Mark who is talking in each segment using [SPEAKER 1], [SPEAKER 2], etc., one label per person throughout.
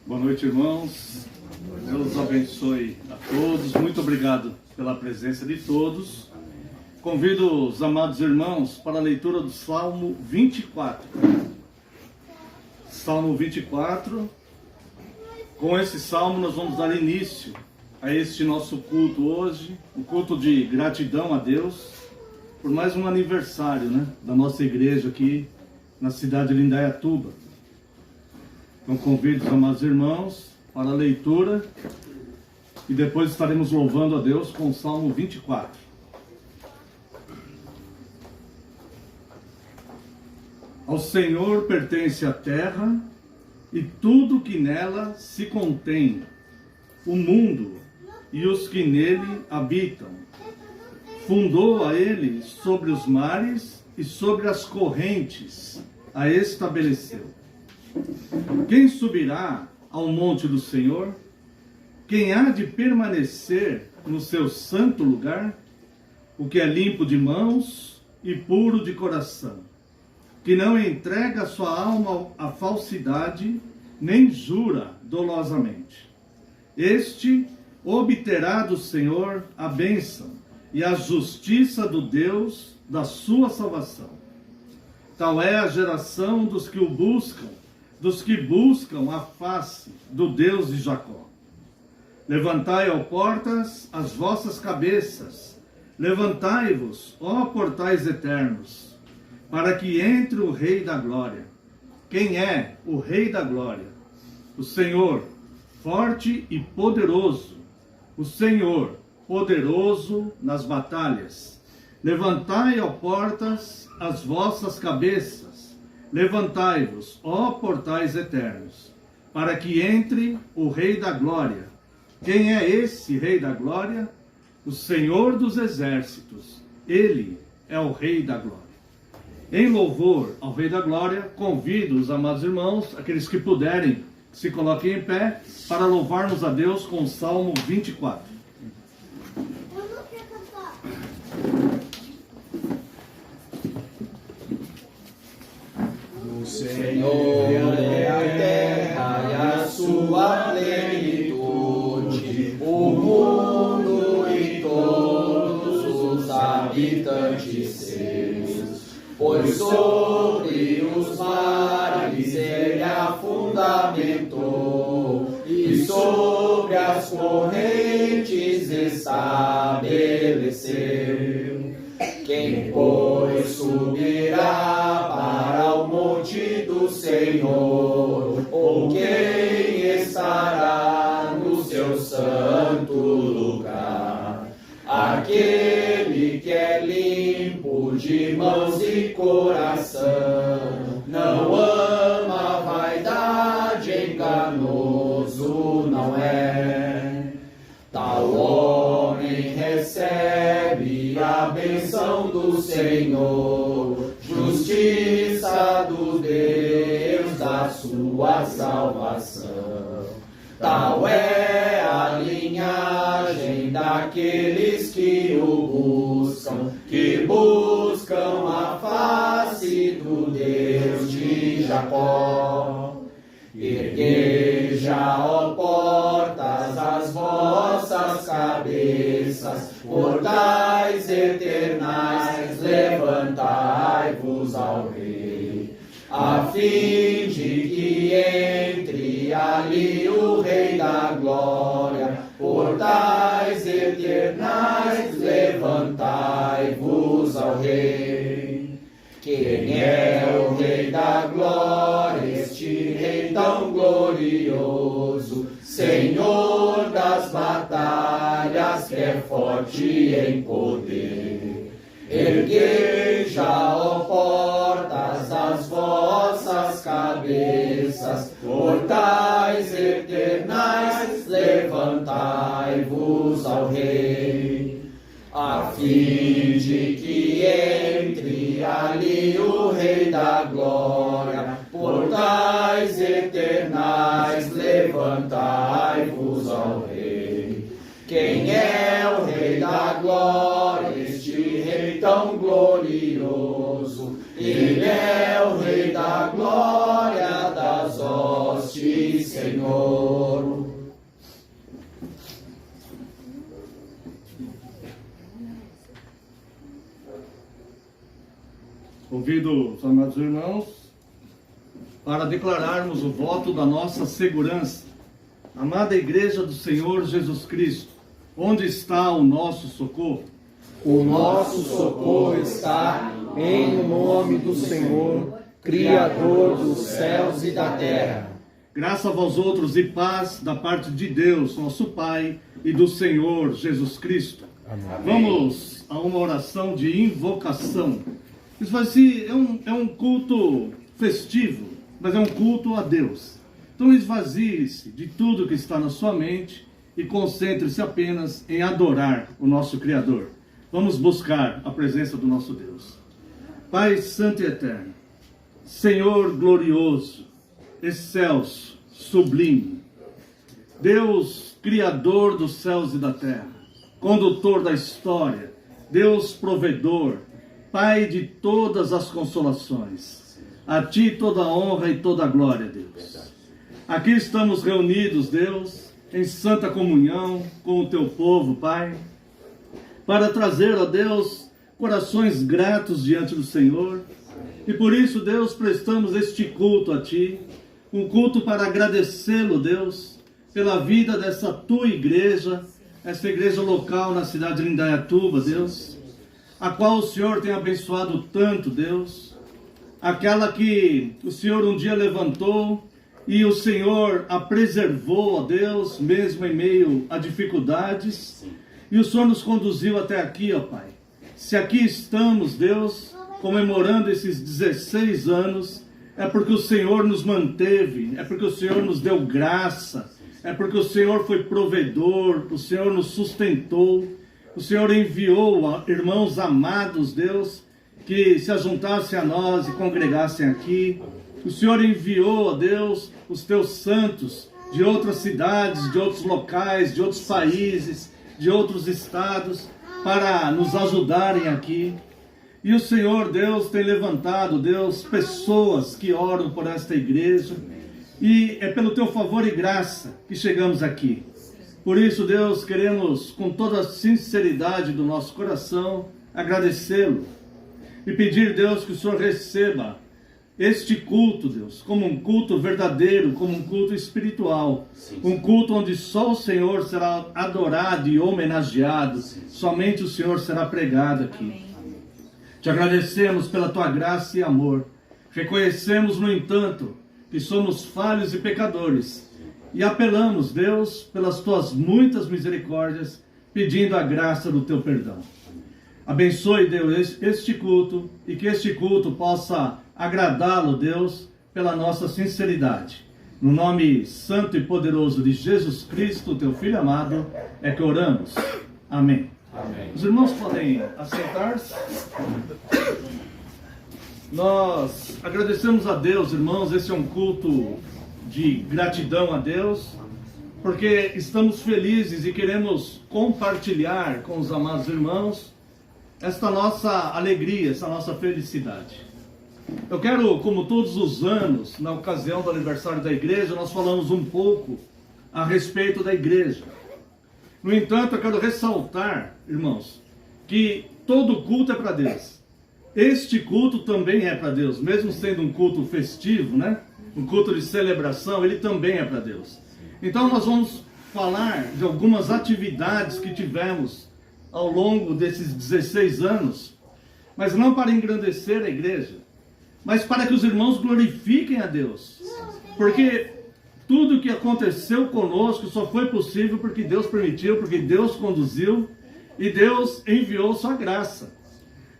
[SPEAKER 1] Boa noite, irmãos. Deus abençoe a todos. Muito obrigado pela presença de todos. Convido os amados irmãos para a leitura do Salmo 24. Salmo 24. Com esse salmo nós vamos dar início a este nosso culto hoje, um culto de gratidão a Deus por mais um aniversário, da nossa igreja aqui na cidade de Indaiatuba. Então convido os amados irmãos para a leitura e depois estaremos louvando a Deus com o Salmo 24. Ao Senhor pertence a terra e tudo que nela se contém, o mundo e os que nele habitam. Fundou a ele sobre os mares e sobre as correntes a estabeleceu. Quem subirá ao monte do Senhor? Quem há de permanecer no seu santo lugar? O que é limpo de mãos e puro de coração, que não entrega sua alma à falsidade, nem jura dolosamente. Este obterá do Senhor a bênção e a justiça do Deus da sua salvação. Tal é a geração dos que o buscam, dos que buscam a face do Deus de Jacó. Levantai, ó portas, as vossas cabeças, levantai-vos, ó portais eternos, para que entre o Rei da Glória. Quem é o Rei da Glória? O Senhor, forte e poderoso, o Senhor, poderoso nas batalhas. Levantai, ó portas, as vossas cabeças, levantai-vos, ó portais eternos, para que entre o Rei da Glória. Quem é esse Rei da Glória? O Senhor dos Exércitos. Ele é o Rei da Glória. Em louvor ao Rei da Glória, convido os amados irmãos, aqueles que puderem, se coloquem em pé, para louvarmos a Deus com o Salmo 24.
[SPEAKER 2] O Senhor é a terra e a sua plenitude, o mundo e todos os habitantes seus. Pois sobre os mares ele a fundamentou, e sobre as correntes estabeleceu. Quem, pois, subirá para o monte do Senhor, ou quem estará no seu santo lugar? Aquele que é limpo de mãos e coração, não ama a vaidade, enganoso não é. Tal homem recebe a bênção do Senhor, justiça do Deus da sua salvação. Tal é a linhagem daqueles que o buscam, que buscam a face do Deus de Jacó. Ergueja, ó portas, as vossas cabeças, portais eternais, levantai-vos ao Rei, a fim de que entre ali o Rei da Glória. Portais eternais, levantai-vos ao Rei. Quem é o Rei da Glória, este Rei tão glorioso, Senhor das batalhas, que é forte em poder? Ergueja, ó portas, as vossas cabeças, portais eternais, levantai-vos ao Rei, a fim de que entre ali o Rei da Glória. Portais eternais, levantai-vos ao Rei. Quem é o Rei da Glória, este Rei tão glorioso? Ele é o Rei da Glória, das hostes ti, Senhor.
[SPEAKER 1] Ouvidos, amados irmãos, para declararmos o voto da nossa segurança, amada Igreja do Senhor Jesus Cristo, onde está o nosso socorro?
[SPEAKER 3] O nosso socorro está em nome do Senhor, Criador dos céus e da terra.
[SPEAKER 1] Graça a vós outros e paz da parte de Deus, nosso Pai, e do Senhor Jesus Cristo.
[SPEAKER 3] Amém.
[SPEAKER 1] Vamos a uma oração de invocação. Isso vai ser, é um culto festivo, mas é um culto a Deus. Então esvazie-se de tudo que está na sua mente e concentre-se apenas em adorar o nosso Criador. Vamos buscar a presença do nosso Deus. Pai Santo e Eterno, Senhor glorioso, excelso, sublime, Deus Criador dos céus e da terra, Condutor da história, Deus provedor, Pai de todas as consolações, a Ti toda a honra e toda a glória, Deus. Aqui estamos reunidos, Deus, em santa comunhão com o Teu povo, Pai, para trazer, ó Deus, corações gratos diante do Senhor. E por isso, Deus, prestamos este culto a Ti, um culto para agradecê-lo, Deus, pela vida dessa Tua igreja, essa igreja local na cidade de Indaiatuba, Deus, a qual o Senhor tem abençoado tanto, Deus, aquela que o Senhor um dia levantou e o Senhor a preservou, ó Deus, mesmo em meio a dificuldades, e o Senhor nos conduziu até aqui, ó Pai. Se aqui estamos, Deus, comemorando esses 16 anos, é porque o Senhor nos manteve, é porque o Senhor nos deu graça, é porque o Senhor foi provedor, o Senhor nos sustentou, o Senhor enviou irmãos amados, Deus, que se ajuntassem a nós e congregassem aqui. O Senhor enviou, ó Deus, os Teus santos de outras cidades, de outros locais, de outros países, de outros estados, para nos ajudarem aqui. E o Senhor, Deus, tem levantado, Deus, pessoas que oram por esta igreja. E é pelo Teu favor e graça que chegamos aqui. Por isso, Deus, queremos, com toda a sinceridade do nosso coração, agradecê-lo. E pedir, Deus, que o Senhor receba este culto, Deus, como um culto verdadeiro, como um culto espiritual. Um culto onde só o Senhor será adorado e homenageado. Somente o Senhor será pregado aqui. Te agradecemos pela Tua graça e amor. Reconhecemos, no entanto, que somos falhos e pecadores. E apelamos, Deus, pelas Tuas muitas misericórdias, pedindo a graça do Teu perdão. Abençoe, Deus, este culto, e que este culto possa agradá-lo, Deus, pela nossa sinceridade. No nome santo e poderoso de Jesus Cristo, Teu Filho amado, é que oramos. Amém.
[SPEAKER 2] Amém.
[SPEAKER 1] Os irmãos podem assentar-se. Nós agradecemos a Deus, irmãos, esse é um culto de gratidão a Deus, porque estamos felizes e queremos compartilhar com os amados irmãos esta nossa alegria, essa nossa felicidade. Eu quero, como todos os anos, na ocasião do aniversário da igreja, nós falamos um pouco a respeito da igreja. No entanto, eu quero ressaltar, irmãos, que todo culto é para Deus. Este culto também é para Deus, mesmo sendo um culto festivo, né? Um culto de celebração, ele também é para Deus. Então nós vamos falar de algumas atividades que tivemos ao longo desses 16 anos, mas não para engrandecer a igreja, mas para que os irmãos glorifiquem a Deus. Porque tudo que aconteceu conosco só foi possível porque Deus permitiu, porque Deus conduziu e Deus enviou sua graça.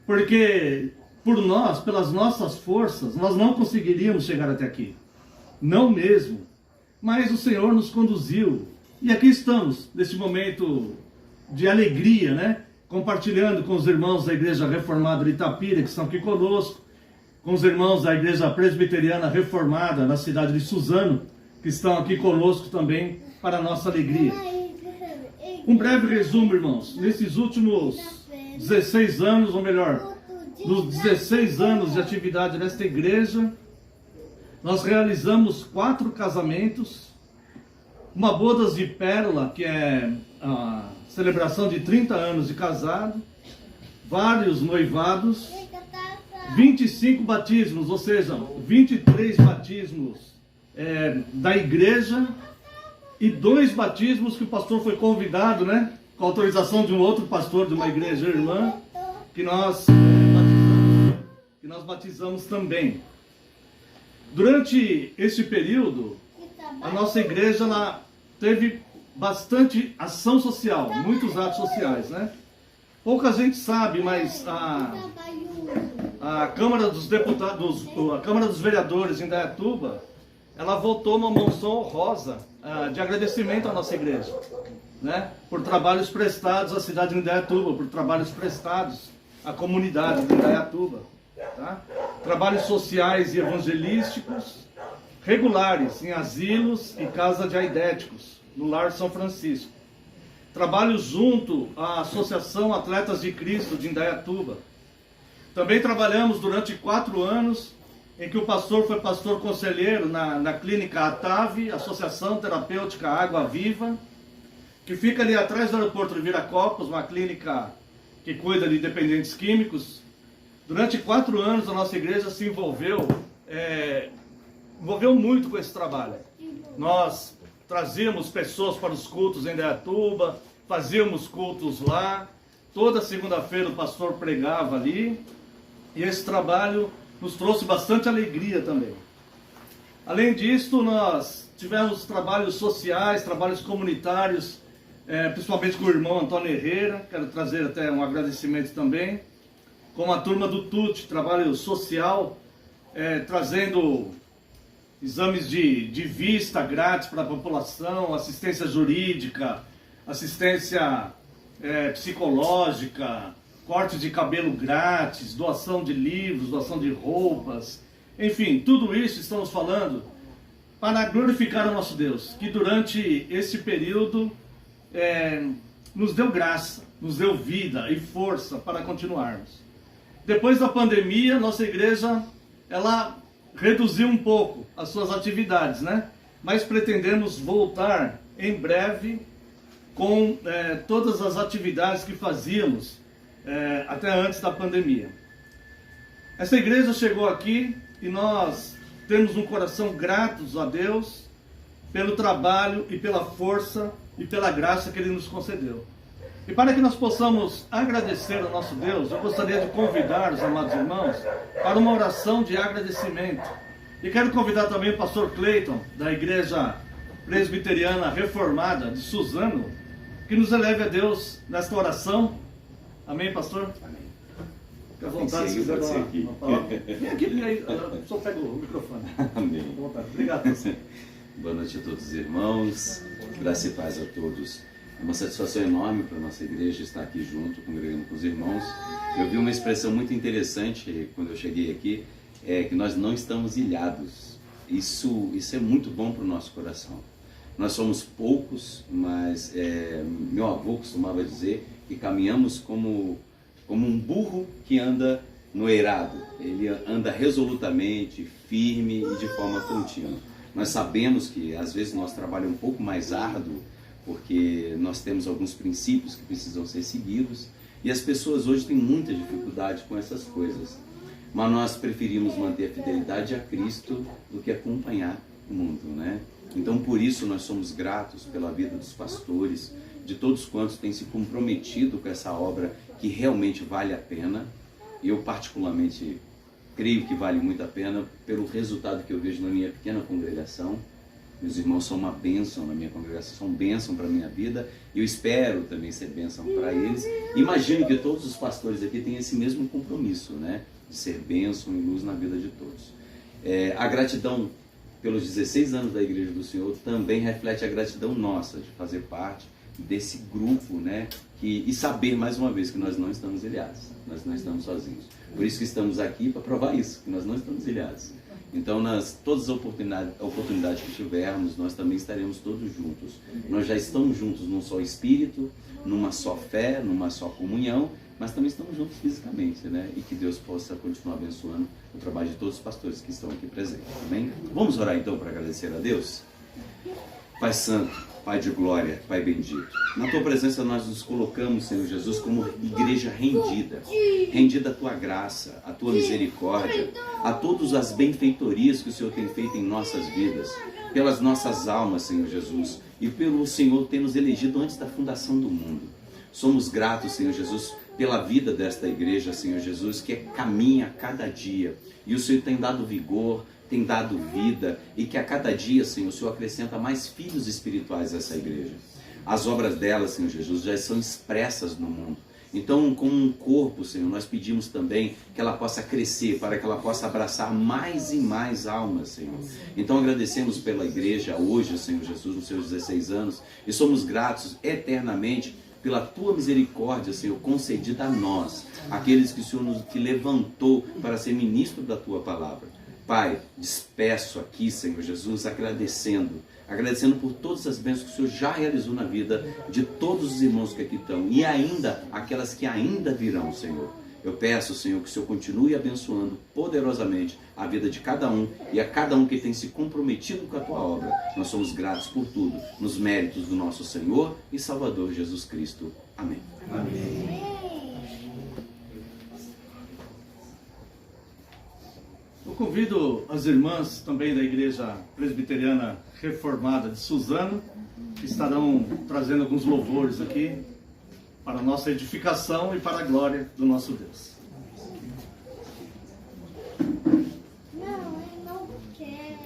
[SPEAKER 1] Porque por nós, pelas nossas forças, nós não conseguiríamos chegar até aqui. Não mesmo. Mas o Senhor nos conduziu. E aqui estamos, neste momento de alegria, né? Compartilhando com os irmãos da Igreja Reformada de Itapira, que estão aqui conosco, com os irmãos da Igreja Presbiteriana Reformada na cidade de Suzano, que estão aqui conosco também, para a nossa alegria. Um breve resumo, irmãos. Nesses últimos 16 anos, ou melhor, nos 16 anos de atividade desta igreja, Nós realizamos 4 casamentos, uma bodas de pérola, que é a celebração de 30 anos de casado, vários noivados, 25 batismos, ou seja, 23 batismos da igreja e 2 batismos que o pastor foi convidado, né? Com autorização de um outro pastor de uma igreja irmã, que nós batizamos também. Durante esse período, a nossa igreja ela teve bastante ação social, muitos atos sociais, né? Pouca gente sabe, mas a Câmara dos Deputados, a Câmara dos Vereadores em Indaiatuba, ela votou uma moção honrosa de agradecimento à nossa igreja, né? Por trabalhos prestados à cidade de Indaiatuba, por trabalhos prestados à comunidade de Indaiatuba, tá? Trabalhos sociais e evangelísticos regulares em asilos e casa de aidéticos, no Lar São Francisco. Trabalho junto à Associação Atletas de Cristo de Indaiatuba. Também trabalhamos durante 4 anos, em que o pastor foi pastor conselheiro na clínica ATAV, Associação Terapêutica Água Viva, que fica ali atrás do aeroporto de Viracopos, uma clínica que cuida de dependentes químicos. Durante 4 anos a nossa igreja se envolveu muito com esse trabalho. Nós trazíamos pessoas para os cultos em Indaiatuba, fazíamos cultos lá, toda segunda-feira o pastor pregava ali, e esse trabalho nos trouxe bastante alegria também. Além disso, nós tivemos trabalhos sociais, trabalhos comunitários, principalmente com o irmão Antônio Herrera, quero trazer até um agradecimento também, com a turma do TUT, trabalho social, trazendo exames de vista grátis para a população, assistência jurídica, assistência psicológica, corte de cabelo grátis, doação de livros, doação de roupas, enfim, tudo isso estamos falando para glorificar o nosso Deus, que durante esse período nos deu graça, nos deu vida e força para continuarmos. Depois da pandemia, nossa igreja, ela reduziu um pouco as suas atividades, né? Mas pretendemos voltar em breve com todas as atividades que fazíamos até antes da pandemia. Essa igreja chegou aqui e nós temos um coração gratos a Deus pelo trabalho e pela força e pela graça que Ele nos concedeu. E para que nós possamos agradecer ao nosso Deus, eu gostaria de convidar os amados irmãos para uma oração de agradecimento. E quero convidar também o pastor Cleiton, da Igreja Presbiteriana Reformada de Suzano, que nos eleve a Deus nesta oração. Amém, pastor?
[SPEAKER 4] Amém.
[SPEAKER 1] Fique à vontade, se quiser dar uma palavra. Vem aqui, porque aí o senhor pega o microfone.
[SPEAKER 4] Amém.
[SPEAKER 1] Fique à vontade. Obrigado, pastor.
[SPEAKER 4] Boa noite a todos os irmãos, graça e paz a todos. É uma satisfação enorme para a nossa igreja estar aqui junto, congregando com os irmãos. Eu vi uma expressão muito interessante quando eu cheguei aqui, que nós não estamos ilhados. Isso é muito bom para o nosso coração. Nós somos poucos, mas meu avô costumava dizer que caminhamos como um burro que anda no eirado. Ele anda resolutamente, firme e de forma contínua. Nós sabemos que às vezes nosso trabalho é um pouco mais árduo, porque nós temos alguns princípios que precisam ser seguidos, e as pessoas hoje têm muita dificuldade com essas coisas. Mas nós preferimos manter a fidelidade a Cristo do que acompanhar o mundo, né? Então, por isso, nós somos gratos pela vida dos pastores, de todos quantos têm se comprometido com essa obra que realmente vale a pena. Eu, particularmente, creio que vale muito a pena pelo resultado que eu vejo na minha pequena congregação. Meus irmãos são uma bênção na minha congregação, são bênção para a minha vida. Eu espero também ser bênção para eles. Imagino que todos os pastores aqui têm esse mesmo compromisso, né? De ser bênção e luz na vida de todos. A gratidão pelos 16 anos da Igreja do Senhor também reflete a gratidão nossa de fazer parte desse grupo, né? E saber mais uma vez que nós não estamos ilhados, nós não estamos sozinhos. Por isso que estamos aqui para provar isso, que nós não estamos ilhados. Então, todas as oportunidades que tivermos, nós também estaremos todos juntos. Nós já estamos juntos num só espírito, numa só fé, numa só comunhão, mas também estamos juntos fisicamente, né? E que Deus possa continuar abençoando o trabalho de todos os pastores que estão aqui presentes. Amém? Vamos orar então para agradecer a Deus? Pai Santo, Pai de glória, Pai bendito, na Tua presença nós nos colocamos, Senhor Jesus, como igreja rendida à Tua graça, à Tua misericórdia, a todas as benfeitorias que o Senhor tem feito em nossas vidas, pelas nossas almas, Senhor Jesus, e pelo Senhor ter nos elegido antes da fundação do mundo. Somos gratos, Senhor Jesus, pela vida desta igreja, Senhor Jesus, que caminha cada dia, e o Senhor tem dado vigor, tem dado vida, e que a cada dia, Senhor, o Senhor acrescenta mais filhos espirituais a essa igreja. As obras dela, Senhor Jesus, já são expressas no mundo. Então, como um corpo, Senhor, nós pedimos também que ela possa crescer, para que ela possa abraçar mais e mais almas, Senhor. Então, agradecemos pela igreja hoje, Senhor Jesus, nos seus 16 anos, e somos gratos eternamente pela Tua misericórdia, Senhor, concedida a nós, aqueles que o Senhor nos levantou para ser ministro da Tua palavra. Pai, despeço aqui, Senhor Jesus, agradecendo por todas as bênçãos que o Senhor já realizou na vida de todos os irmãos que aqui estão, e ainda aquelas que ainda virão, Senhor. Eu peço, Senhor, que o Senhor continue abençoando poderosamente a vida de cada um, e a cada um que tem se comprometido com a Tua obra. Nós somos gratos por tudo, nos méritos do nosso Senhor e Salvador Jesus Cristo. Amém. Amém.
[SPEAKER 1] Eu convido as irmãs também da Igreja Presbiteriana Reformada de Suzano, que estarão trazendo alguns louvores aqui para a nossa edificação e para a glória do nosso Deus.
[SPEAKER 5] Não, eu não quero.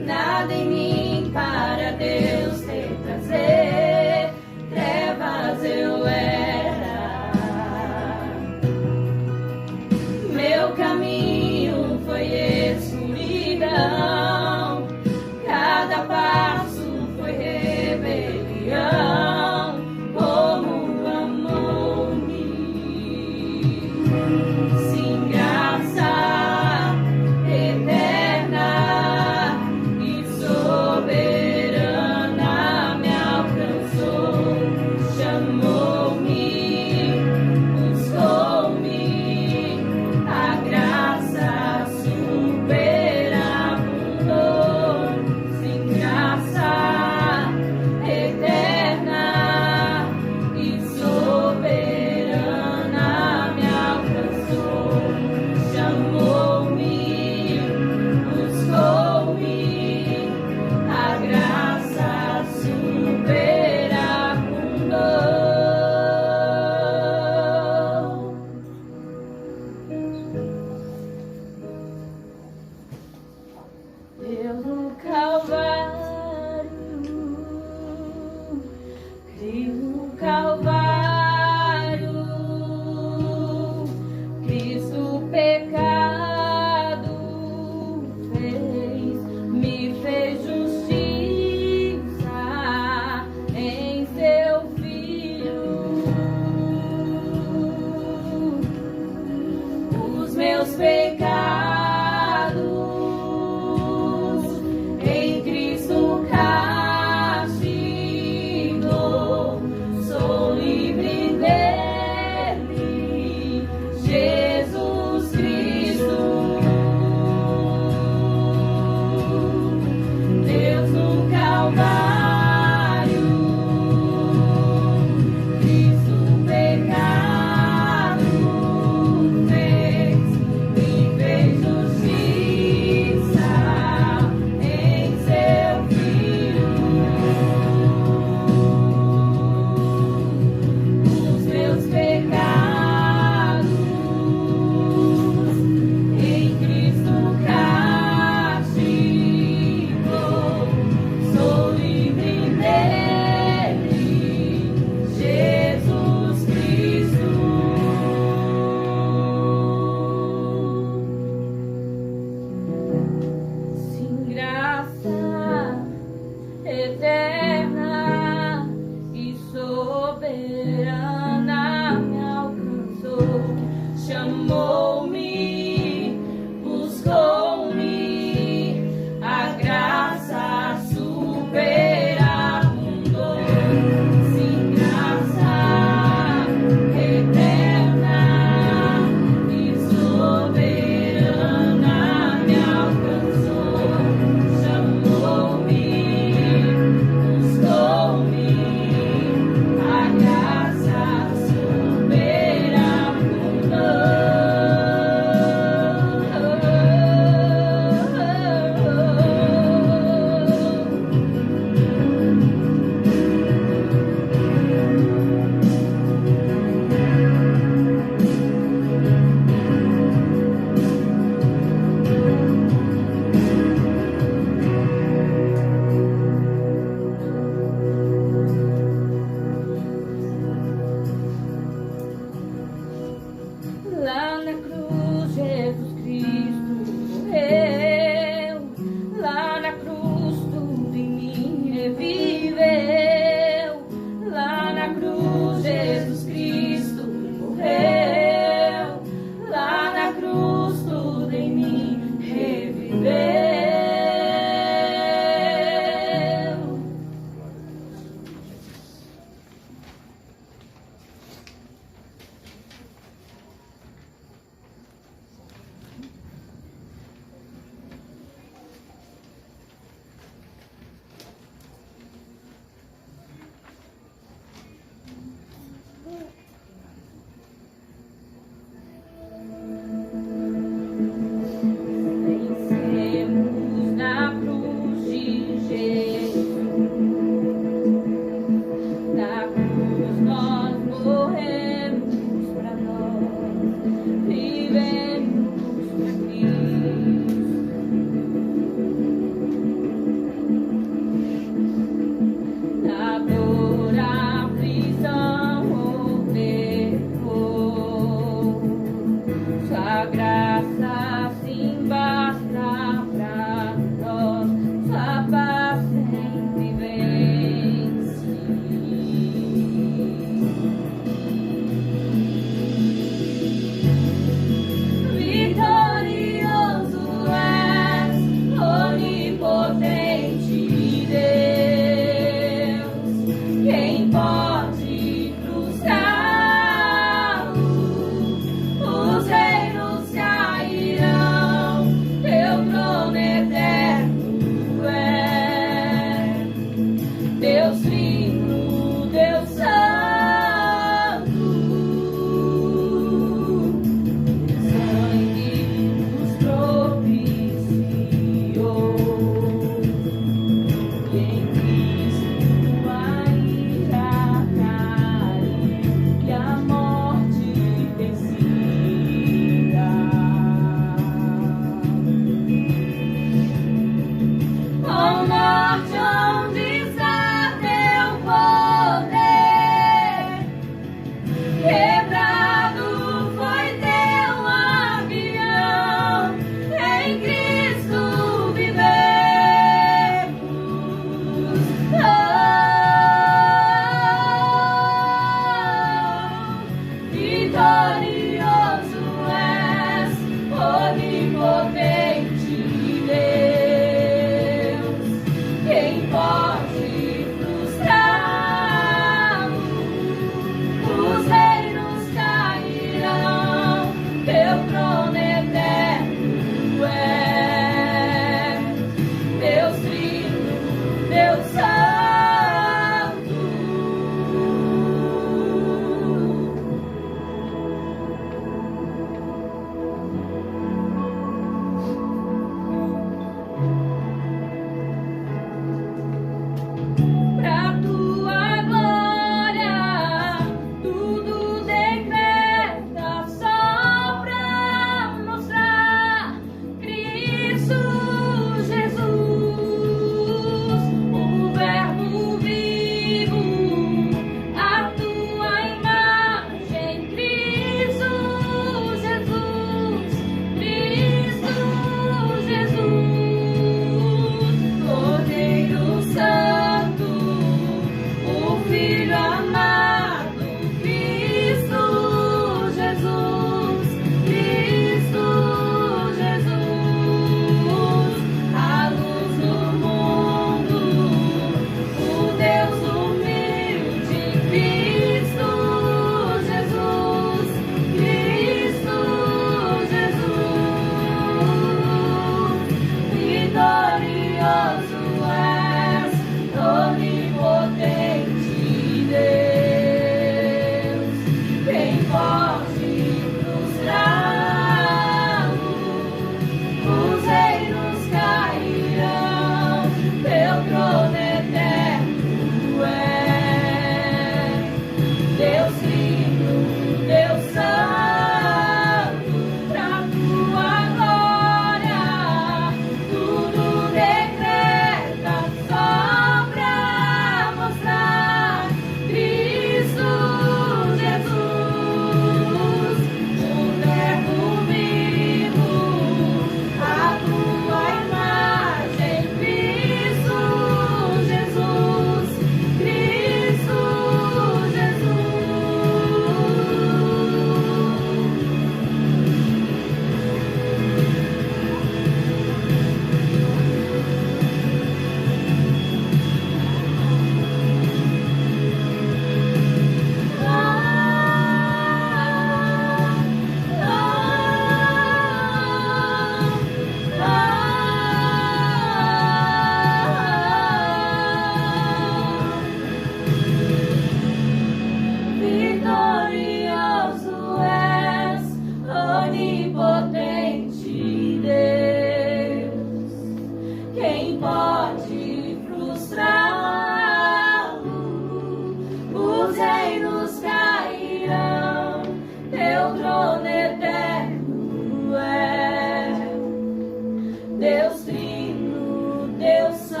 [SPEAKER 6] Deus Trino, Deus Santo.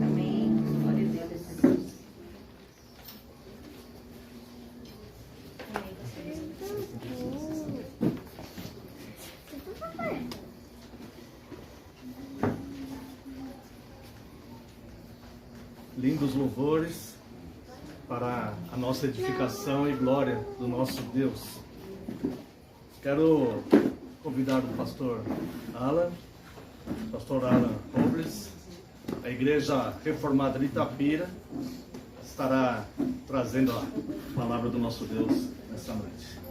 [SPEAKER 7] Amém. Glória a Deus, Jesus.
[SPEAKER 1] Lindos louvores para a nossa edificação e glória do nosso Deus. Quero convidar o pastor Alan Robles, a Igreja Reformada de Itapira, estará trazendo a palavra do nosso Deus nesta noite.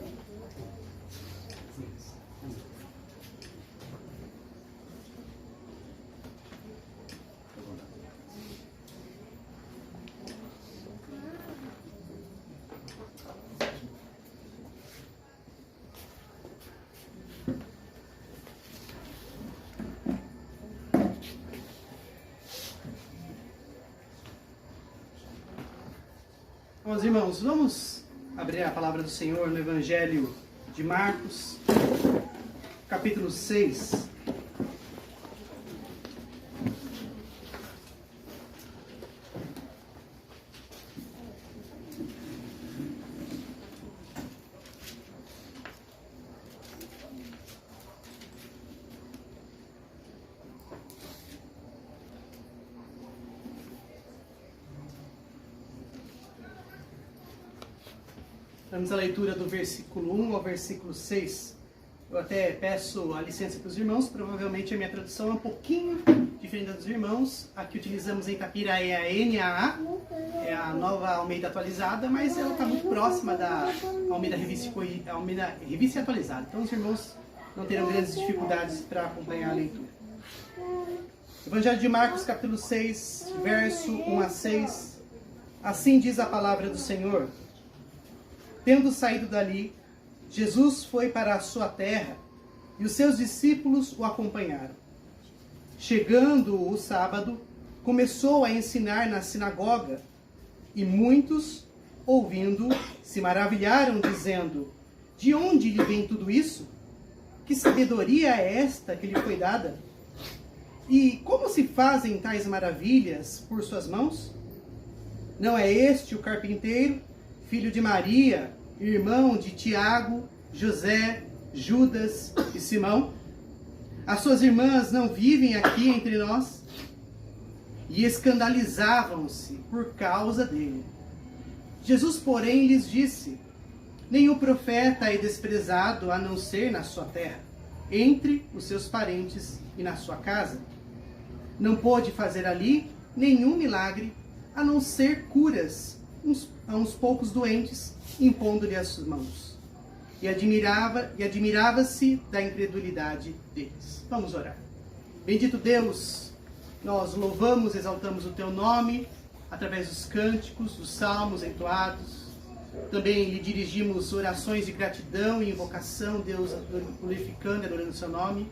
[SPEAKER 8] Meus irmãos, vamos abrir a palavra do Senhor no Evangelho de Marcos, capítulo 6. Vamos à leitura do versículo 1 ao versículo 6. Eu até peço a licença para os irmãos, provavelmente a minha tradução é um pouquinho diferente da dos irmãos. A que utilizamos em Itapira é a NAA, é a nova Almeida atualizada, mas ela está muito próxima da Almeida Revista Atualizada. Então os irmãos não terão grandes dificuldades para acompanhar a leitura. Evangelho de Marcos, capítulo 6, verso 1 a 6. Assim diz a palavra do Senhor. Tendo saído dali, Jesus foi para a sua terra e os seus discípulos o acompanharam. Chegando o sábado, começou a ensinar na sinagoga e muitos, ouvindo, se maravilharam, dizendo: de onde lhe vem tudo isso? Que sabedoria é esta que lhe foi dada? E como se fazem tais maravilhas por suas mãos? Não é este o carpinteiro, filho de Maria, irmão de Tiago, José, Judas e Simão? As suas irmãs não vivem aqui entre nós? E escandalizavam-se por causa dele. Jesus, porém, lhes disse: nenhum profeta é desprezado a não ser na sua terra, entre os seus parentes e na sua casa. Não pôde fazer ali nenhum milagre, a não ser curas a uns poucos doentes, impondo-lhe as mãos. E admirava-se da incredulidade deles. Vamos orar. Bendito Deus, nós louvamos, exaltamos o teu nome, através dos cânticos, dos salmos entoados. Também lhe dirigimos orações de gratidão e invocação, Deus, glorificando e adorando o seu nome.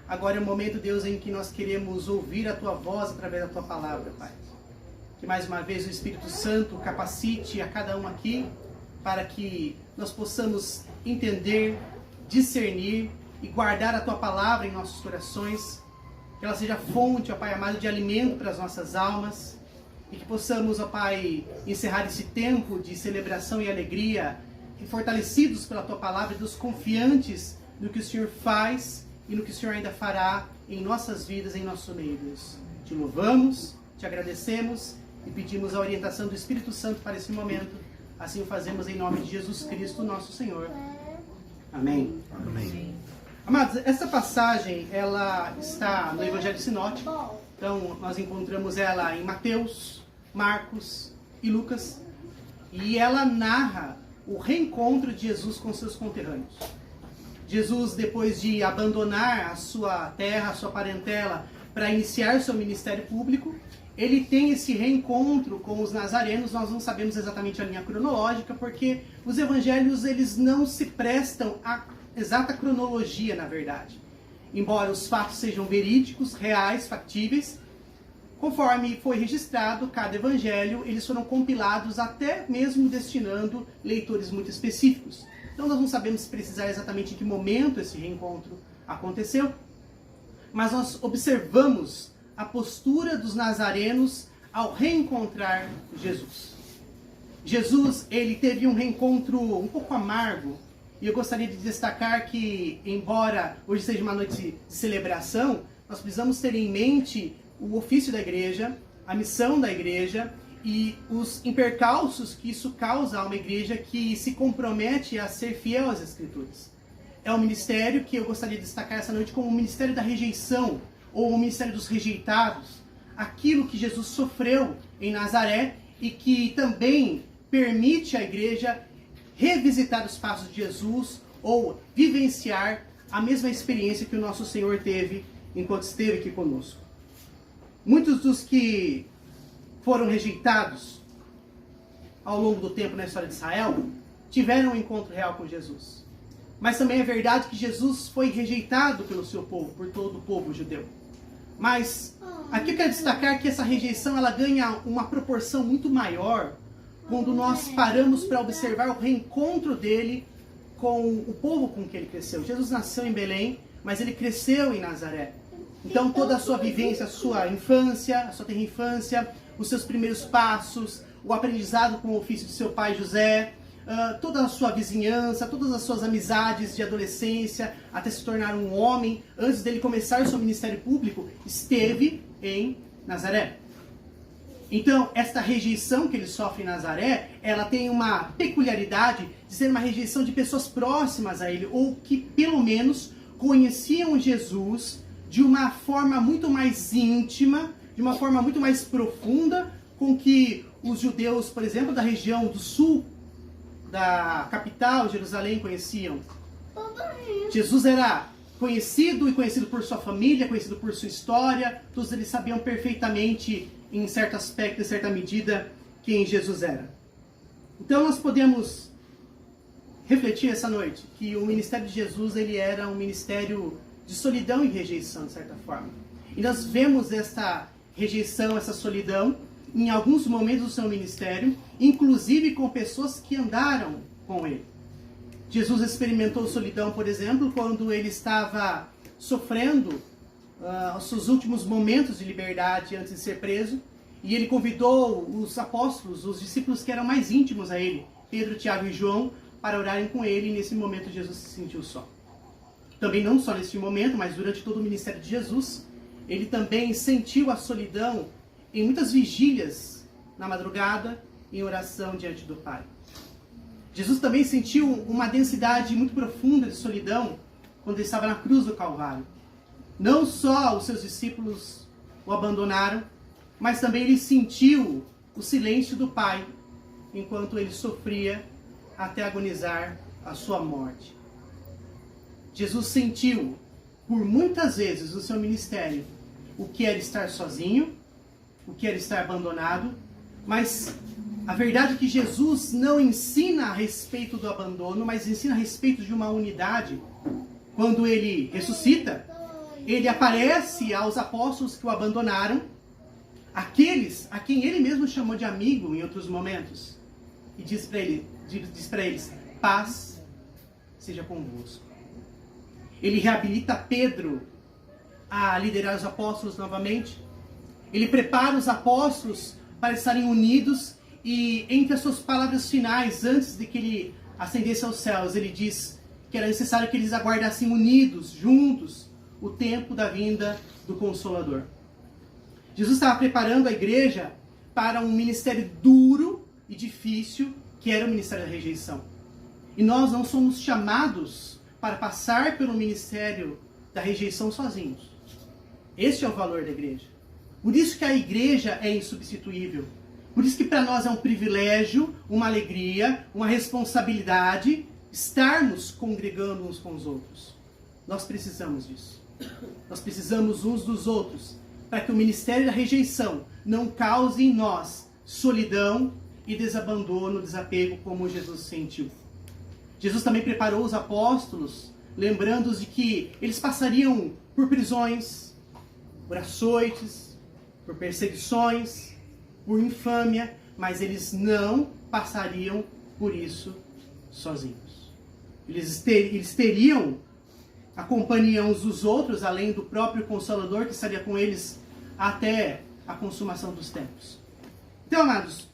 [SPEAKER 8] Agora é o momento, Deus, em que nós queremos ouvir a tua voz através da tua palavra, Pai. Que mais uma vez o Espírito Santo capacite a cada um aqui para que nós possamos entender, discernir e guardar a tua palavra em nossos corações. Que ela seja fonte, ó Pai amado, de alimento para as nossas almas. E que possamos, ó Pai, encerrar esse tempo de celebração e alegria, fortalecidos pela tua palavra, Deus, confiantes no que o Senhor faz e no que o Senhor ainda fará em nossas vidas, em nosso meio, Deus. Te louvamos, te agradecemos e pedimos a orientação do Espírito Santo para esse momento. Assim o fazemos em nome de Jesus Cristo, nosso Senhor. Amém.
[SPEAKER 3] Amém.
[SPEAKER 8] Amados, essa passagem, ela está no Evangelho Sinótico. Então, nós encontramos ela em Mateus, Marcos e Lucas. E ela narra o reencontro de Jesus com seus conterrâneos. Jesus, depois de abandonar a sua terra, a sua parentela, para iniciar seu ministério público, ele tem esse reencontro com os nazarenos. Nós não sabemos exatamente a linha cronológica, porque os evangelhos eles não se prestam à exata cronologia, na verdade. Embora os fatos sejam verídicos, reais, factíveis, conforme foi registrado cada evangelho, eles foram compilados até mesmo destinando leitores muito específicos. Então nós não sabemos precisar exatamente em que momento esse reencontro aconteceu, mas nós observamos a postura dos nazarenos ao reencontrar Jesus. Jesus, ele teve um reencontro um pouco amargo, e eu gostaria de destacar que, embora hoje seja uma noite de celebração, nós precisamos ter em mente o ofício da igreja, a missão da igreja e os impercalços que isso causa a uma igreja que se compromete a ser fiel às Escrituras. É um ministério que eu gostaria de destacar essa noite como o ministério da rejeição, ou o ministério dos rejeitados, aquilo que Jesus sofreu em Nazaré e que também permite à igreja revisitar os passos de Jesus ou vivenciar a mesma experiência que o nosso Senhor teve enquanto esteve aqui conosco. Muitos dos que foram rejeitados ao longo do tempo na história de Israel tiveram um encontro real com Jesus. Mas também é verdade que Jesus foi rejeitado pelo seu povo, por todo o povo judeu. Mas aqui eu quero destacar que essa rejeição ela ganha uma proporção muito maior quando nós paramos para observar o reencontro dele com o povo com que ele cresceu. Jesus nasceu em Belém, mas ele cresceu em Nazaré. Então toda a sua vivência, a sua infância, a sua terra infância, os seus primeiros passos, o aprendizado com o ofício de seu pai José, toda a sua vizinhança, todas as suas amizades de adolescência, até se tornar um homem, antes dele começar o seu ministério público, esteve em Nazaré. Então, esta rejeição que ele sofre em Nazaré, ela tem uma peculiaridade de ser uma rejeição de pessoas próximas a ele, ou que, pelo menos, conheciam Jesus de uma forma muito mais íntima, de uma forma muito mais profunda, com que os judeus, por exemplo, da região do sul, da capital, Jerusalém, conheciam. Jesus era conhecido por sua família, conhecido por sua história, todos eles sabiam perfeitamente, em certo aspecto, em certa medida, quem Jesus era. Então nós podemos refletir essa noite que o ministério de Jesus ele era um ministério de solidão e rejeição, de certa forma. E nós vemos esta rejeição, essa solidão, em alguns momentos do seu ministério, inclusive com pessoas que andaram com ele. Jesus experimentou solidão, por exemplo, quando ele estava sofrendo os seus últimos momentos de liberdade antes de ser preso, e ele convidou os apóstolos, os discípulos que eram mais íntimos a ele, Pedro, Tiago e João, para orarem com ele, e nesse momento Jesus se sentiu só. Também não só nesse momento, mas durante todo o ministério de Jesus, ele também sentiu a solidão em muitas vigílias na madrugada, em oração diante do Pai. Jesus também sentiu uma densidade muito profunda de solidão quando ele estava na cruz do Calvário. Não só os seus discípulos o abandonaram, mas também ele sentiu o silêncio do Pai enquanto ele sofria até agonizar a sua morte. Jesus sentiu por muitas vezes no seu ministério o que era estar sozinho, o que era estar abandonado, mas a verdade é que Jesus não ensina a respeito do abandono, mas ensina a respeito de uma unidade. Quando ele ressuscita, ele aparece aos apóstolos que o abandonaram, aqueles a quem ele mesmo chamou de amigo em outros momentos, e diz para eles, paz seja convosco. Ele reabilita Pedro a liderar os apóstolos novamente. Ele prepara os apóstolos para estarem unidos, e entre as suas palavras finais, antes de que ele ascendesse aos céus, ele diz que era necessário que eles aguardassem unidos, juntos, o tempo da vinda do Consolador. Jesus estava preparando a igreja para um ministério duro e difícil, que era o ministério da rejeição. E nós não somos chamados para passar pelo ministério da rejeição sozinhos. Este é o valor da igreja. Por isso que a igreja é insubstituível. Por isso que para nós é um privilégio, uma alegria, uma responsabilidade estarmos congregando uns com os outros. Nós precisamos disso. Nós precisamos uns dos outros para que o ministério da rejeição não cause em nós solidão e desabandono, desapego como Jesus sentiu. Jesus também preparou os apóstolos, lembrando-os de que eles passariam por prisões, por açoites, por perseguições, por infâmia, mas eles não passariam por isso sozinhos. Eles teriam a companhia uns dos outros, além do próprio Consolador que estaria com eles até a consumação dos tempos. Então, amados,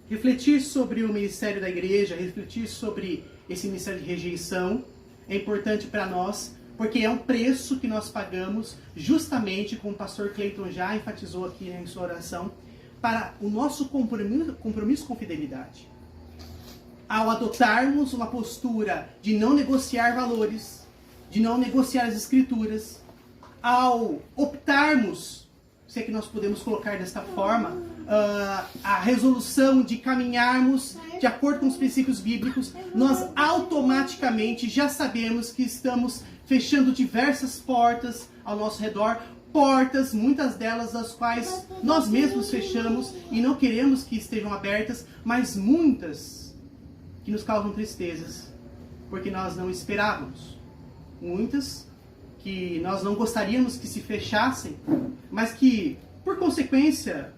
[SPEAKER 8] refletir sobre o ministério da igreja, refletir sobre esse ministério de rejeição é importante para nós, porque é um preço que nós pagamos, justamente, como o pastor Cleiton já enfatizou aqui em sua oração, para o nosso compromisso com fidelidade. Ao adotarmos uma postura de não negociar valores, de não negociar as escrituras, ao optarmos, se é que nós podemos colocar desta forma, a resolução de caminharmos de acordo com os princípios bíblicos, nós automaticamente já sabemos que estamos fechando diversas portas ao nosso redor, portas, muitas delas das quais nós mesmos fechamos e não queremos que estejam abertas, mas muitas que nos causam tristezas, porque nós não esperávamos. Muitas que nós não gostaríamos que se fechassem, mas que, por consequência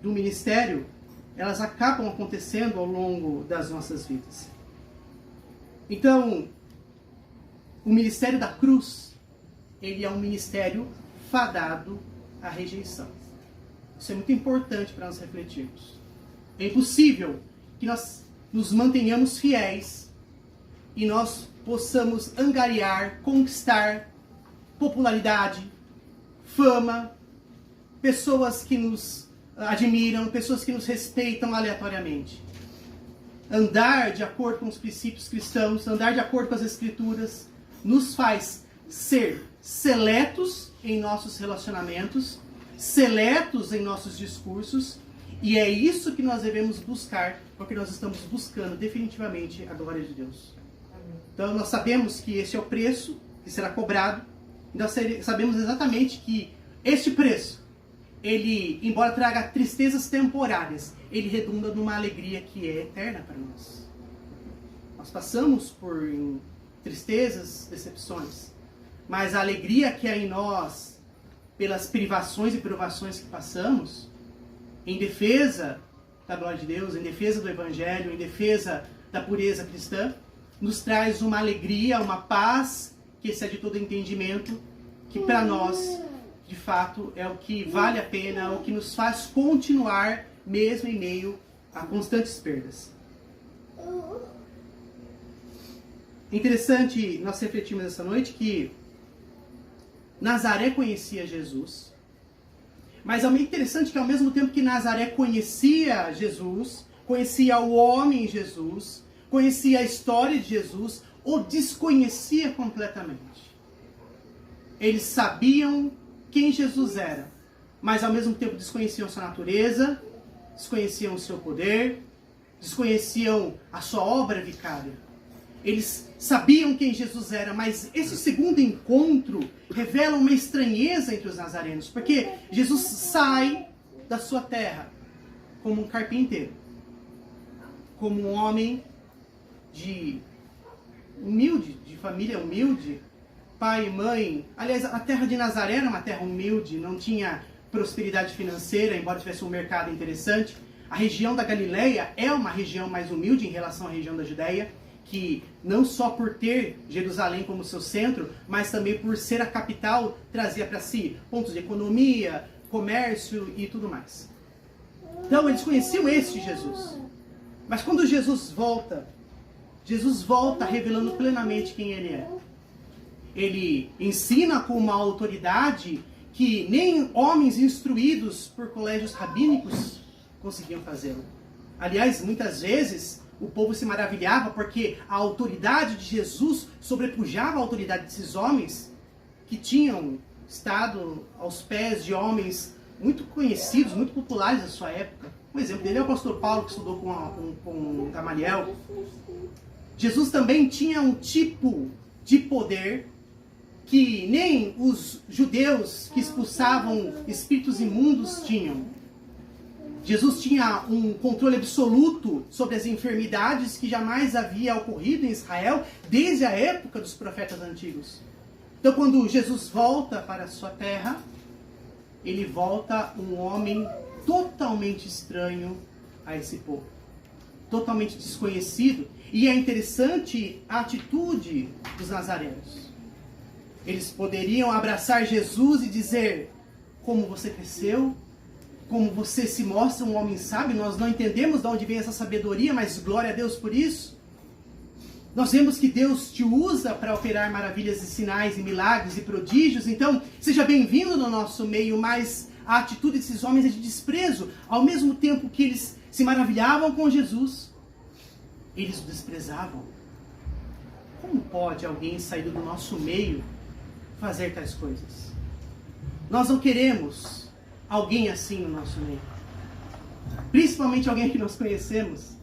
[SPEAKER 8] do ministério, elas acabam acontecendo ao longo das nossas vidas. Então, o ministério da cruz, ele é um ministério fadado à rejeição. Isso é muito importante para nós refletirmos. É impossível que nós nos mantenhamos fiéis e nós possamos angariar, conquistar popularidade, fama, pessoas que nos admiram, pessoas que nos respeitam aleatoriamente. Andar de acordo com os princípios cristãos, andar de acordo com as escrituras, nos faz ser seletos em nossos relacionamentos, seletos em nossos discursos, e é isso que nós devemos buscar, porque nós estamos buscando definitivamente a glória de Deus. Então nós sabemos que esse é o preço que será cobrado, nós sabemos exatamente que este preço, ele, embora traga tristezas temporárias, ele redunda numa alegria que é eterna para nós. Nós passamos por tristezas, decepções, mas a alegria que há em nós, pelas privações e provações que passamos, em defesa da glória de Deus, em defesa do Evangelho, em defesa da pureza cristã, nos traz uma alegria, uma paz que excede todo entendimento, que para nós, de fato, é o que vale a pena, é o que nos faz continuar mesmo em meio a constantes perdas. Interessante nós refletirmos essa noite que Nazaré conhecia Jesus, mas é muito interessante que ao mesmo tempo que Nazaré conhecia Jesus, conhecia o homem Jesus, conhecia a história de Jesus, o desconhecia completamente. Eles sabiam quem Jesus era, mas ao mesmo tempo desconheciam sua natureza, desconheciam o seu poder, desconheciam a sua obra vicária. Eles sabiam quem Jesus era, mas esse segundo encontro revela uma estranheza entre os nazarenos, porque Jesus sai da sua terra como um carpinteiro, como um homem de família humilde, pai e mãe. Aliás, a terra de Nazaré era uma terra humilde, não tinha prosperidade financeira, embora tivesse um mercado interessante. A região da Galileia é uma região mais humilde em relação à região da Judéia, que não só por ter Jerusalém como seu centro, mas também por ser a capital, trazia para si pontos de economia, comércio e tudo mais. Então eles conheciam esse Jesus. Mas quando Jesus volta revelando plenamente quem ele é. Ele ensina com uma autoridade que nem homens instruídos por colégios rabínicos conseguiam fazê-lo. Aliás, muitas vezes o povo se maravilhava porque a autoridade de Jesus sobrepujava a autoridade desses homens que tinham estado aos pés de homens muito conhecidos, muito populares da sua época. Um exemplo dele é o apóstolo Paulo, que estudou com Gamaliel. Jesus também tinha um tipo de poder que nem os judeus que expulsavam espíritos imundos tinham. Jesus tinha um controle absoluto sobre as enfermidades que jamais havia ocorrido em Israel desde a época dos profetas antigos. Então, quando Jesus volta para a sua terra, ele volta um homem totalmente estranho a esse povo, totalmente desconhecido. E é interessante a atitude dos nazarenos. Eles poderiam abraçar Jesus e dizer: como você cresceu, como você se mostra um homem sábio, nós não entendemos de onde vem essa sabedoria, mas glória a Deus por isso. Nós vemos que Deus te usa para operar maravilhas e sinais e milagres e prodígios, então seja bem-vindo no nosso meio, mas a atitude desses homens é de desprezo. Ao mesmo tempo que eles se maravilhavam com Jesus, eles o desprezavam. Como pode alguém saído do nosso meio fazer tais coisas? Nós não queremos alguém assim no nosso meio. Principalmente alguém que nós conhecemos.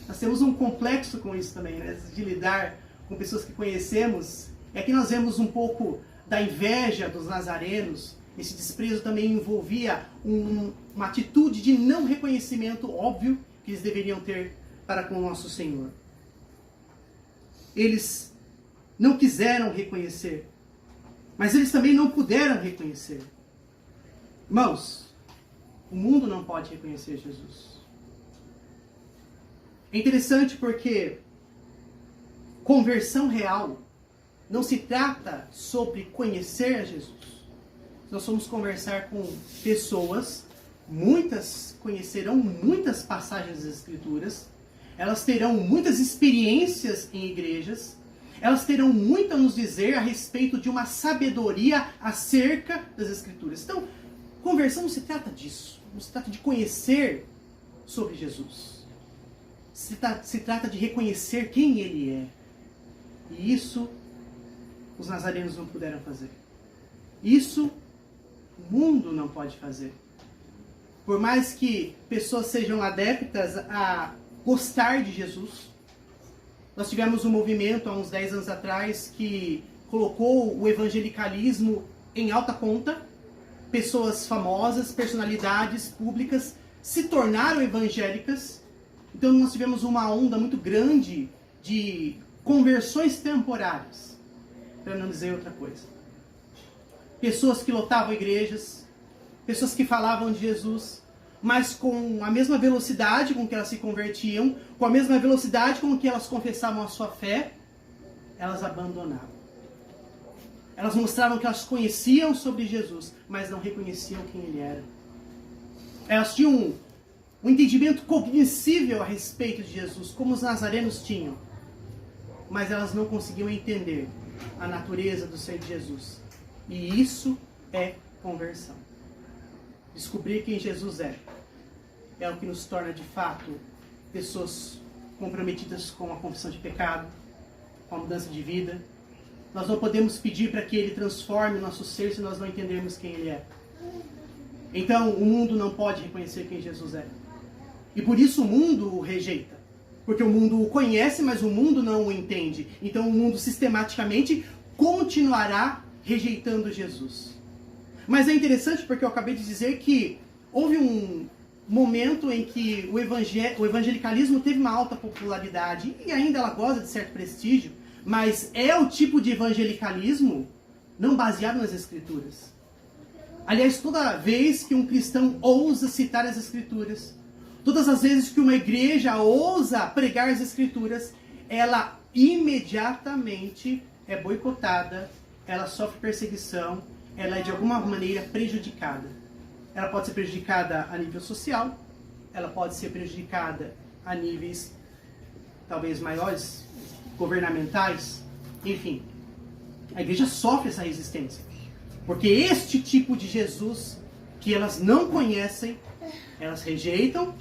[SPEAKER 8] Nós temos um complexo com isso também, né? De lidar com pessoas que conhecemos. É que nós vemos um pouco da inveja dos nazarenos. Esse desprezo também envolvia uma atitude de não reconhecimento óbvio que eles deveriam ter para com o nosso Senhor. Eles não quiseram reconhecer, mas eles também não puderam reconhecer. Irmãos, o mundo não pode reconhecer Jesus. É interessante porque conversão real não se trata sobre conhecer a Jesus. Nós vamos conversar com pessoas, muitas conhecerão muitas passagens das Escrituras, elas terão muitas experiências em igrejas, elas terão muito a nos dizer a respeito de uma sabedoria acerca das Escrituras. Então, conversão não se trata disso, não se trata de conhecer sobre Jesus. Se trata de reconhecer quem Ele é. E isso os nazarenos não puderam fazer. Isso o mundo não pode fazer. Por mais que pessoas sejam adeptas a gostar de Jesus, nós tivemos um movimento há uns 10 anos atrás que colocou o evangelicalismo em alta conta. Pessoas famosas, personalidades públicas se tornaram evangélicas. Então nós tivemos uma onda muito grande de conversões temporárias, para não dizer outra coisa. Pessoas que lotavam igrejas, pessoas que falavam de Jesus, mas com a mesma velocidade com que elas se convertiam, com a mesma velocidade com que elas confessavam a sua fé, elas abandonavam. Elas mostravam que elas conheciam sobre Jesus, mas não reconheciam quem Ele era. Elas tinham um entendimento cognoscível a respeito de Jesus, como os nazarenos tinham. Mas elas não conseguiam entender a natureza do ser de Jesus. E isso é conversão. Descobrir quem Jesus é o que nos torna de fato pessoas comprometidas com a confissão de pecado, com a mudança de vida. Nós não podemos pedir para que Ele transforme o nosso ser se nós não entendermos quem Ele é. Então o mundo não pode reconhecer quem Jesus é. E por isso o mundo o rejeita. Porque o mundo o conhece, mas o mundo não o entende. Então o mundo sistematicamente continuará rejeitando Jesus. Mas é interessante porque eu acabei de dizer que houve um momento em que o evangelicalismo teve uma alta popularidade e ainda ela goza de certo prestígio, mas é o tipo de evangelicalismo não baseado nas Escrituras. Aliás, toda vez que um cristão ousa citar as Escrituras, todas as vezes que uma igreja ousa pregar as Escrituras, ela imediatamente é boicotada, ela sofre perseguição, ela é de alguma maneira prejudicada. Ela pode ser prejudicada a nível social, ela pode ser prejudicada a níveis talvez maiores, governamentais, enfim. A igreja sofre essa resistência. Porque este tipo de Jesus que elas não conhecem, elas rejeitam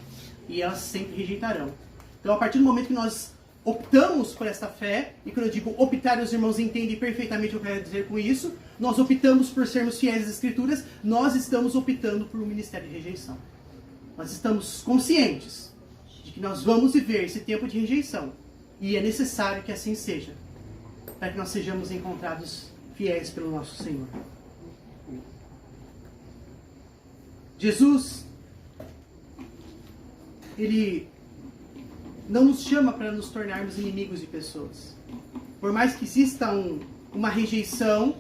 [SPEAKER 8] e elas sempre rejeitarão. Então, a partir do momento que nós optamos por esta fé, e quando eu digo optar, os irmãos entendem perfeitamente o que eu quero dizer com isso, nós optamos por sermos fiéis às Escrituras, nós estamos optando por um ministério de rejeição. Nós estamos conscientes de que nós vamos viver esse tempo de rejeição, e é necessário que assim seja, para que nós sejamos encontrados fiéis pelo nosso Senhor. Jesus, Ele não nos chama para nos tornarmos inimigos de pessoas. Por mais que exista uma rejeição,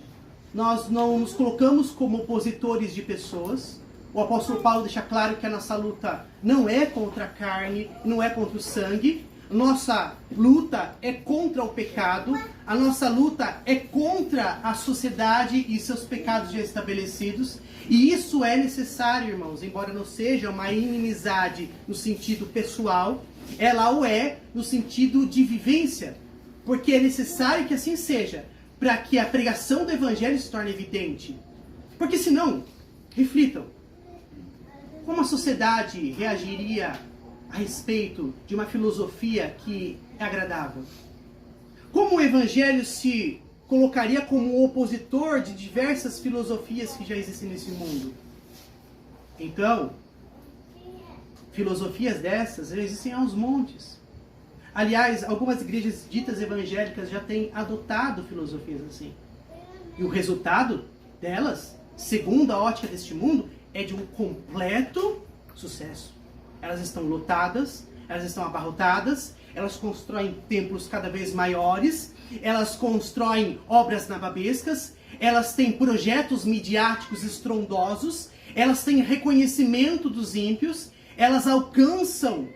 [SPEAKER 8] nós não nos colocamos como opositores de pessoas. O apóstolo Paulo deixa claro que a nossa luta não é contra a carne, não é contra o sangue, nossa luta é contra o pecado, a nossa luta é contra a sociedade e seus pecados já estabelecidos, e isso é necessário, irmãos, embora não seja uma inimizade no sentido pessoal, ela o é no sentido de vivência, porque é necessário que assim seja, para que a pregação do Evangelho se torne evidente. Porque senão, reflitam, como a sociedade reagiria a respeito de uma filosofia que é agradável? Como o Evangelho se colocaria como opositor de diversas filosofias que já existem nesse mundo? Então, filosofias dessas já existem aos montes. Aliás, algumas igrejas ditas evangélicas já têm adotado filosofias assim. E o resultado delas, segundo a ótica deste mundo, é de um completo sucesso. Elas estão lotadas, elas estão abarrotadas, elas constroem templos cada vez maiores, elas constroem obras nababescas, elas têm projetos midiáticos estrondosos, elas têm reconhecimento dos ímpios, elas alcançam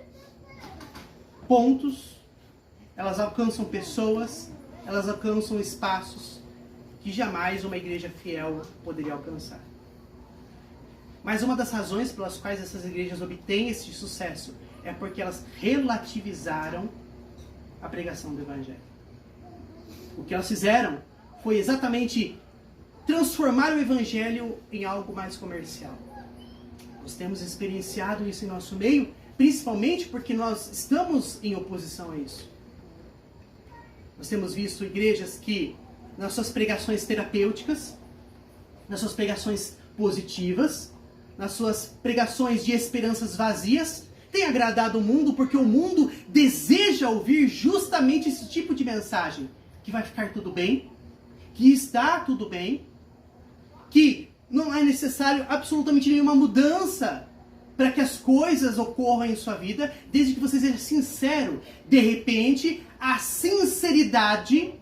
[SPEAKER 8] pontos, elas alcançam pessoas, elas alcançam espaços que jamais uma igreja fiel poderia alcançar. Mas uma das razões pelas quais essas igrejas obtêm esse sucesso é porque elas relativizaram a pregação do Evangelho. O que elas fizeram foi exatamente transformar o Evangelho em algo mais comercial. Nós temos experienciado isso em nosso meio, principalmente porque nós estamos em oposição a isso. Nós temos visto igrejas que, nas suas pregações terapêuticas, nas suas pregações positivas, nas suas pregações de esperanças vazias, tem agradado o mundo porque o mundo deseja ouvir justamente esse tipo de mensagem, que vai ficar tudo bem, que está tudo bem, que não é necessário absolutamente nenhuma mudança para que as coisas ocorram em sua vida, desde que você seja sincero. De repente, a sinceridade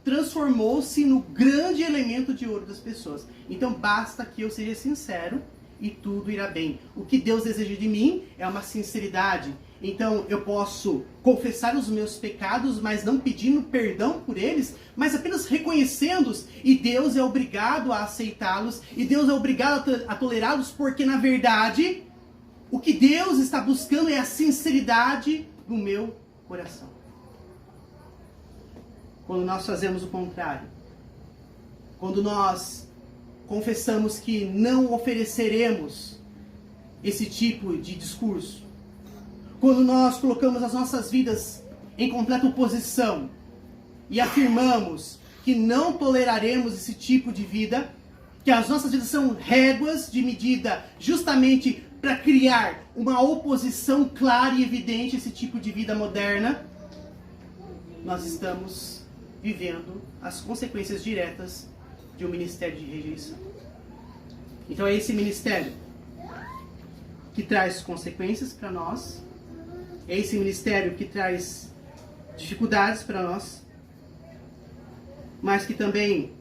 [SPEAKER 8] transformou-se no grande elemento de ouro das pessoas. Então basta que eu seja sincero e tudo irá bem. O que Deus deseja de mim é uma sinceridade. Então eu posso confessar os meus pecados, mas não pedindo perdão por eles, mas apenas reconhecendo-os. E Deus é obrigado a aceitá-los, e Deus é obrigado a tolerá-los, porque na verdade o que Deus está buscando é a sinceridade do meu coração. Quando nós fazemos o contrário, quando nós confessamos que não ofereceremos esse tipo de discurso, quando nós colocamos as nossas vidas em completa oposição e afirmamos que não toleraremos esse tipo de vida, que as nossas vidas são réguas de medida justamente para criar uma oposição clara e evidente a esse tipo de vida moderna, nós estamos vivendo as consequências diretas de um ministério de rejeição. Então é esse ministério que traz consequências para nós, é esse ministério que traz dificuldades para nós, mas que também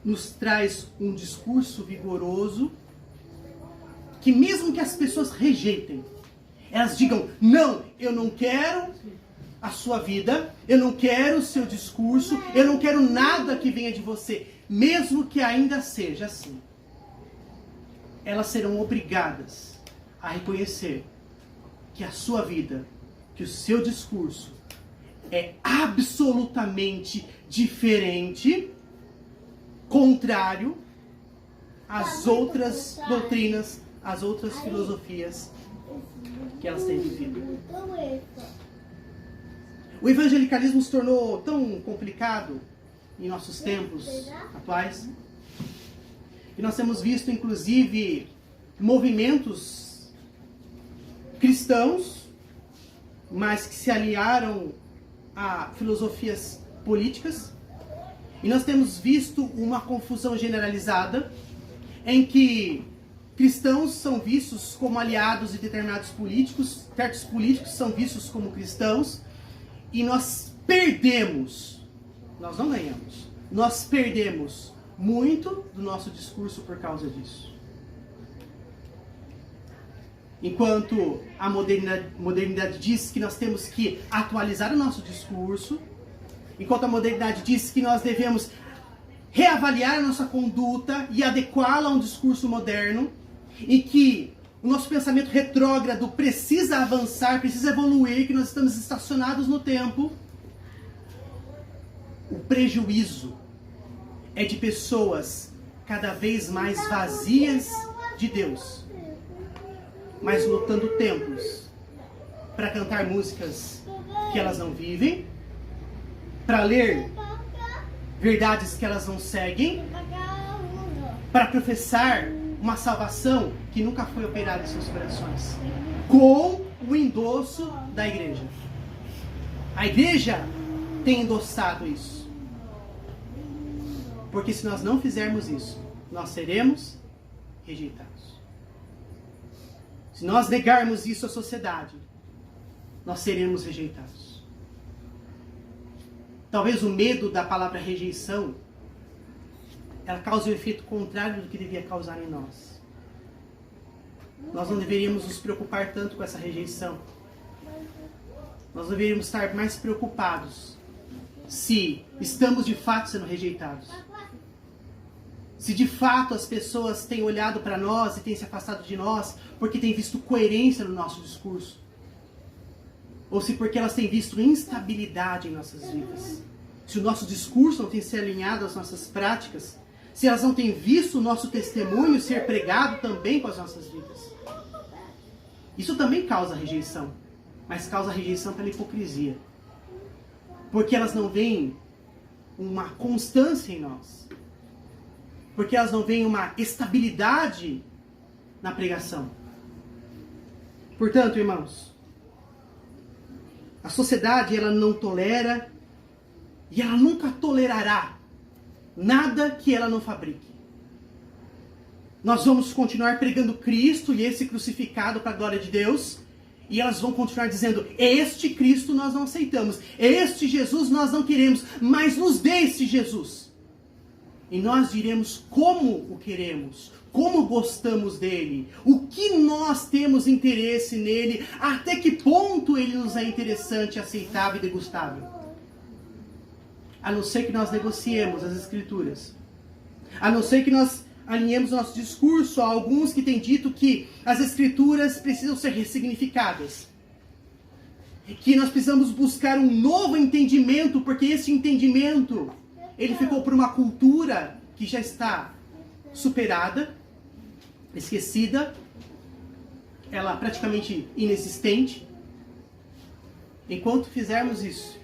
[SPEAKER 8] nos traz um discurso vigoroso, que mesmo que as pessoas rejeitem, elas digam, não, eu não quero a sua vida, eu não quero o seu discurso, eu não quero nada que venha de você, mesmo que ainda seja assim. Elas serão obrigadas a reconhecer que a sua vida, que o seu discurso é absolutamente diferente, contrário às outras doutrinas, às outras filosofias que elas têm vivido. O evangelicalismo se tornou tão complicado em nossos tempos atuais, e nós temos visto, inclusive, movimentos cristãos, mas que se aliaram a filosofias políticas, e nós temos visto uma confusão generalizada, em que cristãos são vistos como aliados de determinados políticos, certos políticos são vistos como cristãos, e nós perdemos, nós não ganhamos, nós perdemos muito do nosso discurso por causa disso. Enquanto a modernidade diz que nós temos que atualizar o nosso discurso, enquanto a modernidade diz que nós devemos reavaliar a nossa conduta e adequá-la a um discurso moderno, e que o nosso pensamento retrógrado precisa avançar, precisa evoluir, que nós estamos estacionados no tempo, o prejuízo é de pessoas cada vez mais vazias de Deus, mas lotando templos para cantar músicas que elas não vivem, para ler verdades que elas não seguem, para professar uma salvação que nunca foi operada em seus corações, com o endosso da igreja. A igreja tem endossado isso. Porque se nós não fizermos isso, nós seremos rejeitados. Se nós negarmos isso à sociedade, nós seremos rejeitados. Talvez o medo da palavra rejeição, ela cause o efeito contrário do que devia causar em nós. Nós não deveríamos nos preocupar tanto com essa rejeição. Nós deveríamos estar mais preocupados se estamos de fato sendo rejeitados. Se de fato as pessoas têm olhado para nós e têm se afastado de nós porque têm visto coerência no nosso discurso. Ou se porque elas têm visto instabilidade em nossas vidas. Se o nosso discurso não tem se alinhado às nossas práticas. Se elas não têm visto o nosso testemunho ser pregado também com as nossas vidas. Isso também causa rejeição. Mas causa rejeição pela hipocrisia. Porque elas não veem uma constância em nós. Porque elas não veem uma estabilidade na pregação. Portanto, irmãos, a sociedade ela não tolera e ela nunca tolerará nada que ela não fabrique. Nós vamos continuar pregando Cristo e esse crucificado para a glória de Deus. E elas vão continuar dizendo, este Cristo nós não aceitamos. Este Jesus nós não queremos. Mas nos dê esse Jesus. E nós diremos como o queremos. Como gostamos dele. O que nós temos interesse nele. Até que ponto ele nos é interessante, aceitável e degustável. A não ser que nós negociemos as Escrituras. A não ser que nós alinhemos nosso discurso a alguns que têm dito que as Escrituras precisam ser ressignificadas. Que nós precisamos buscar um novo entendimento, porque esse entendimento, ele ficou por uma cultura que já está superada, esquecida, ela praticamente inexistente. Enquanto fizermos isso,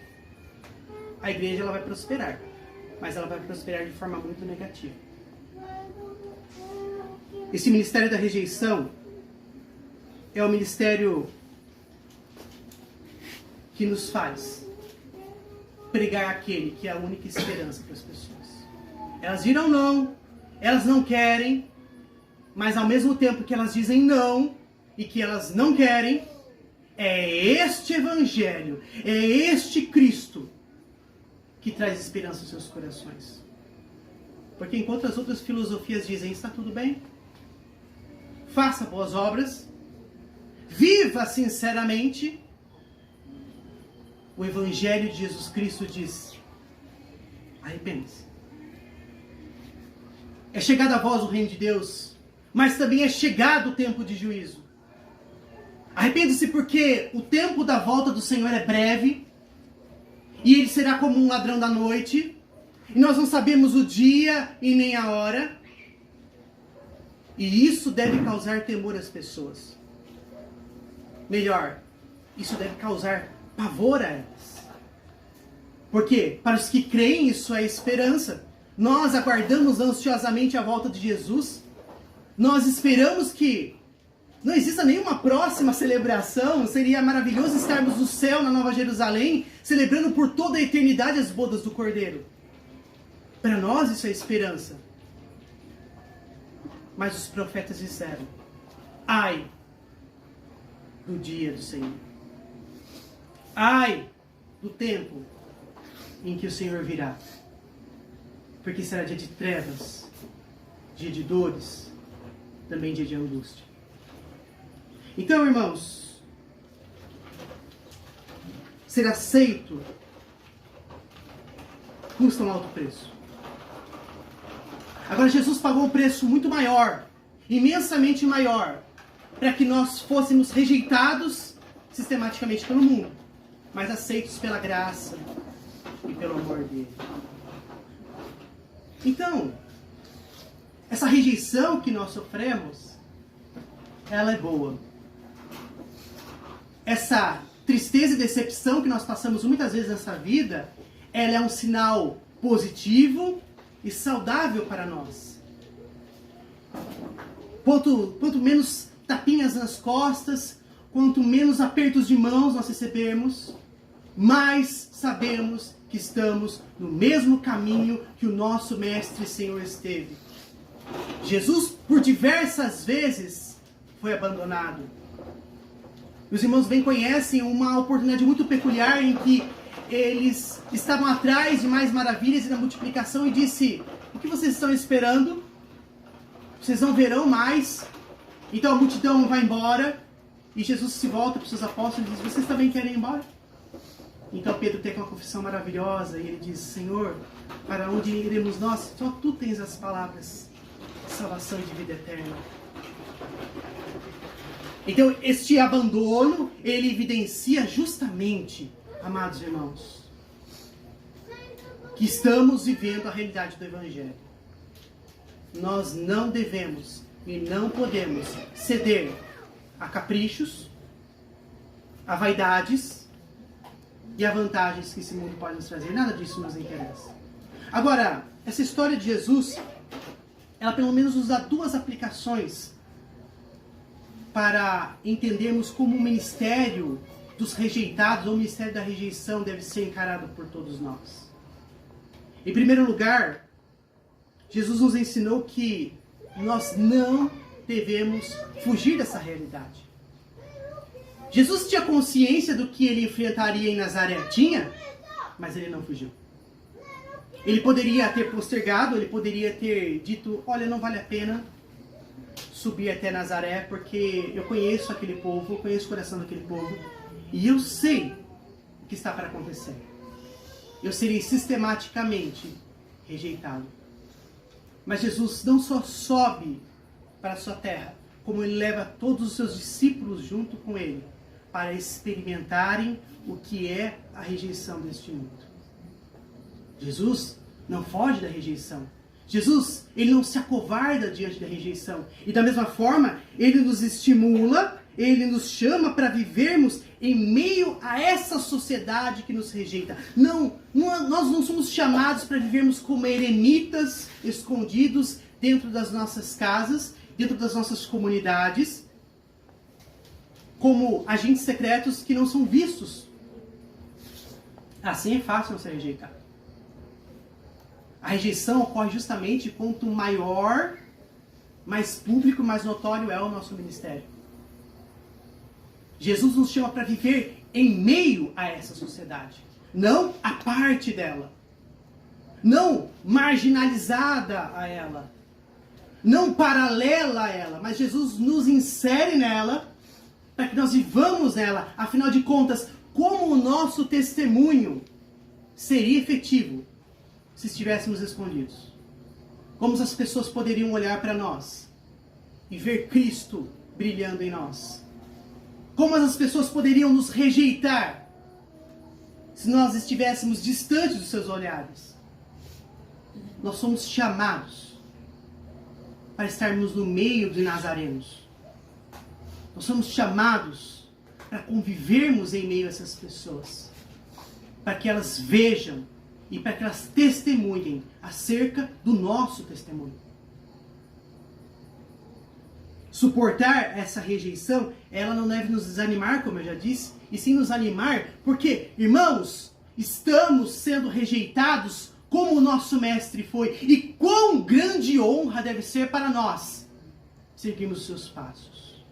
[SPEAKER 8] a igreja ela vai prosperar, mas ela vai prosperar de forma muito negativa. Esse ministério da rejeição é o ministério que nos faz pregar aquele que é a única esperança para as pessoas. Elas dirão não, elas não querem, mas ao mesmo tempo que elas dizem não e que elas não querem, é este Evangelho, é este Cristo que traz esperança aos seus corações. Porque enquanto as outras filosofias dizem, está tudo bem, faça boas obras, viva sinceramente, o Evangelho de Jesus Cristo diz, arrependa-se. É chegado a vós o reino de Deus, mas também é chegado o tempo de juízo. Arrependa-se porque o tempo da volta do Senhor é breve, e ele será como um ladrão da noite, e nós não sabemos o dia e nem a hora, e isso deve causar temor às pessoas. Melhor, isso deve causar pavor a elas. Porque para os que creem, isso é esperança. Nós aguardamos ansiosamente a volta de Jesus. Nós esperamos que não exista nenhuma próxima celebração. Seria maravilhoso estarmos no céu, na Nova Jerusalém, celebrando por toda a eternidade as bodas do Cordeiro. Para nós isso é esperança. Mas os profetas disseram, ai do dia do Senhor. Ai do tempo em que o Senhor virá. Porque será dia de trevas, dia de dores, também dia de angústia. Então, irmãos, ser aceito custa um alto preço. Agora, Jesus pagou um preço muito maior, imensamente maior, para que nós fôssemos rejeitados sistematicamente pelo mundo, mas aceitos pela graça e pelo amor dele. Então, essa rejeição que nós sofremos, ela é boa. Essa tristeza e decepção que nós passamos muitas vezes nessa vida, ela é um sinal positivo e saudável para nós. Quanto menos tapinhas nas costas, quanto menos apertos de mãos nós recebermos, mais sabemos que estamos no mesmo caminho que o nosso Mestre e Senhor esteve. Jesus, por diversas vezes, foi abandonado. Os irmãos bem conhecem uma oportunidade muito peculiar em que eles estavam atrás de mais maravilhas e da multiplicação e disse: o que vocês estão esperando? Vocês não verão mais. Então a multidão vai embora e Jesus se volta para os seus apóstolos e diz: vocês também querem ir embora? Então Pedro tem uma confissão maravilhosa e ele diz: Senhor, para onde iremos nós? Só tu tens as palavras de salvação e de vida eterna. Então este abandono, ele evidencia justamente, amados irmãos, que estamos vivendo a realidade do Evangelho. Nós não devemos e não podemos ceder a caprichos, a vaidades e a vantagens que esse mundo pode nos trazer. Nada disso nos interessa. Agora, essa história de Jesus, ela pelo menos nos dá duas aplicações para entendermos como o ministério dos rejeitados, ou o ministério da rejeição, deve ser encarado por todos nós. Em primeiro lugar, Jesus nos ensinou que nós não devemos fugir dessa realidade. Jesus tinha consciência do que ele enfrentaria em Nazaré? Tinha, mas ele não fugiu. Ele poderia ter postergado, ele poderia ter dito: olha, não vale a pena subir até Nazaré, porque eu conheço aquele povo, eu conheço o coração daquele povo, e eu sei o que está para acontecer. Eu serei sistematicamente rejeitado. Mas Jesus não só sobe para a sua terra, como ele leva todos os seus discípulos junto com ele, para experimentarem o que é a rejeição deste mundo. Jesus não foge da rejeição. Jesus, ele não se acovarda diante da rejeição. E da mesma forma, ele nos estimula, ele nos chama para vivermos em meio a essa sociedade que nos rejeita. Nós não somos chamados para vivermos como eremitas, escondidos dentro das nossas casas, dentro das nossas comunidades, como agentes secretos que não são vistos. Assim é fácil não ser rejeitado. A rejeição ocorre justamente quanto maior, mais público, mais notório é o nosso ministério. Jesus nos chama para viver em meio a essa sociedade, não a parte dela, não marginalizada a ela, não paralela a ela, mas Jesus nos insere nela para que nós vivamos nela. Afinal de contas, como o nosso testemunho seria efetivo se estivéssemos escondidos? Como as pessoas poderiam olhar para nós e ver Cristo brilhando em nós? Como as pessoas poderiam nos rejeitar se nós estivéssemos distantes dos seus olhares? Nós somos chamados para estarmos no meio de nazarenos. Nós somos chamados para convivermos em meio a essas pessoas, para que elas vejam e para que elas testemunhem acerca do nosso testemunho. Suportar essa rejeição, ela não deve nos desanimar, como eu já disse, e sim nos animar, porque, irmãos, estamos sendo rejeitados como o nosso Mestre foi. E quão grande honra deve ser para nós seguirmos os seus passos.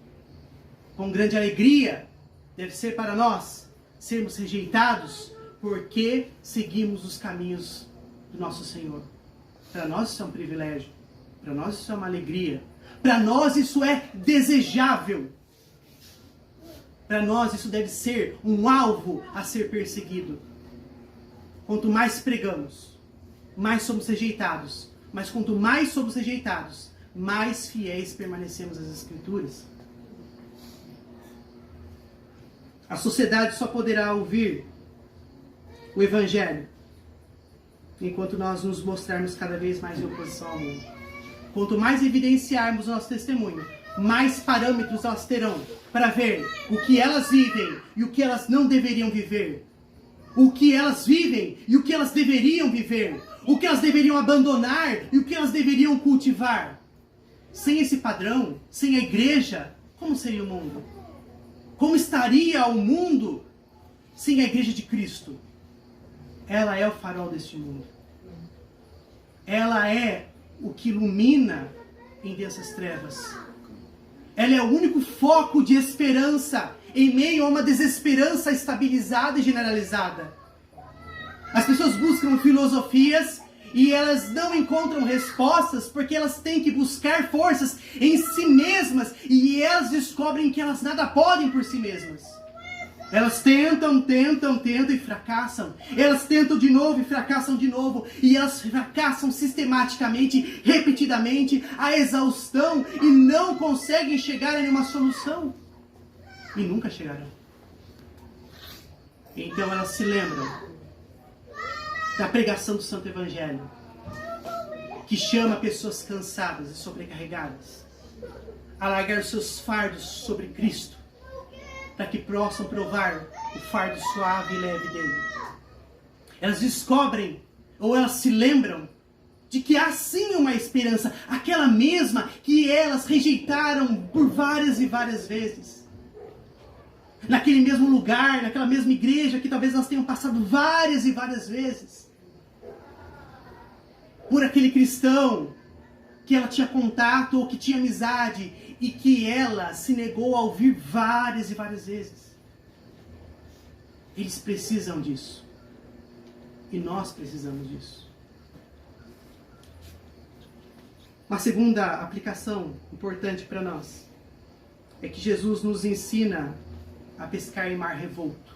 [SPEAKER 8] Quão grande alegria deve ser para nós sermos rejeitados porque seguimos os caminhos do nosso Senhor. Para nós isso é um privilégio. Para nós isso é uma alegria. Para nós isso é desejável. Para nós isso deve ser um alvo a ser perseguido. Quanto mais pregamos, mais somos rejeitados. Mas quanto mais somos rejeitados, mais fiéis permanecemos às Escrituras. A sociedade só poderá ouvir o Evangelho enquanto nós nos mostrarmos cada vez mais em oposição ao mundo. Quanto mais evidenciarmos o nosso testemunho, mais parâmetros elas terão para ver o que elas vivem e o que elas não deveriam viver. O que elas vivem e o que elas deveriam viver. O que elas deveriam abandonar e o que elas deveriam cultivar. Sem esse padrão, sem a igreja, como seria o mundo? Como estaria o mundo sem a igreja de Cristo? Ela é o farol deste mundo. Ela é o que ilumina em densas trevas. Ela é o único foco de esperança em meio a uma desesperança estabilizada e generalizada. As pessoas buscam filosofias e elas não encontram respostas porque elas têm que buscar forças em si mesmas e elas descobrem que elas nada podem por si mesmas. Elas tentam e fracassam. Elas tentam de novo e fracassam de novo. E elas fracassam sistematicamente, repetidamente, à exaustão e não conseguem chegar a nenhuma solução. E nunca chegarão. Então elas se lembram da pregação do Santo Evangelho, que chama pessoas cansadas e sobrecarregadas a largar seus fardos sobre Cristo, para que possam provar o fardo suave e leve dele. Elas descobrem, ou elas se lembram, de que há sim uma esperança, aquela mesma que elas rejeitaram por várias e várias vezes. Naquele mesmo lugar, naquela mesma igreja que talvez elas tenham passado várias e várias vezes. Por aquele cristão que ela tinha contato ou que tinha amizade e que ela se negou a ouvir várias e várias vezes. Eles precisam disso. E nós precisamos disso. Uma segunda aplicação importante para nós é que Jesus nos ensina a pescar em mar revolto.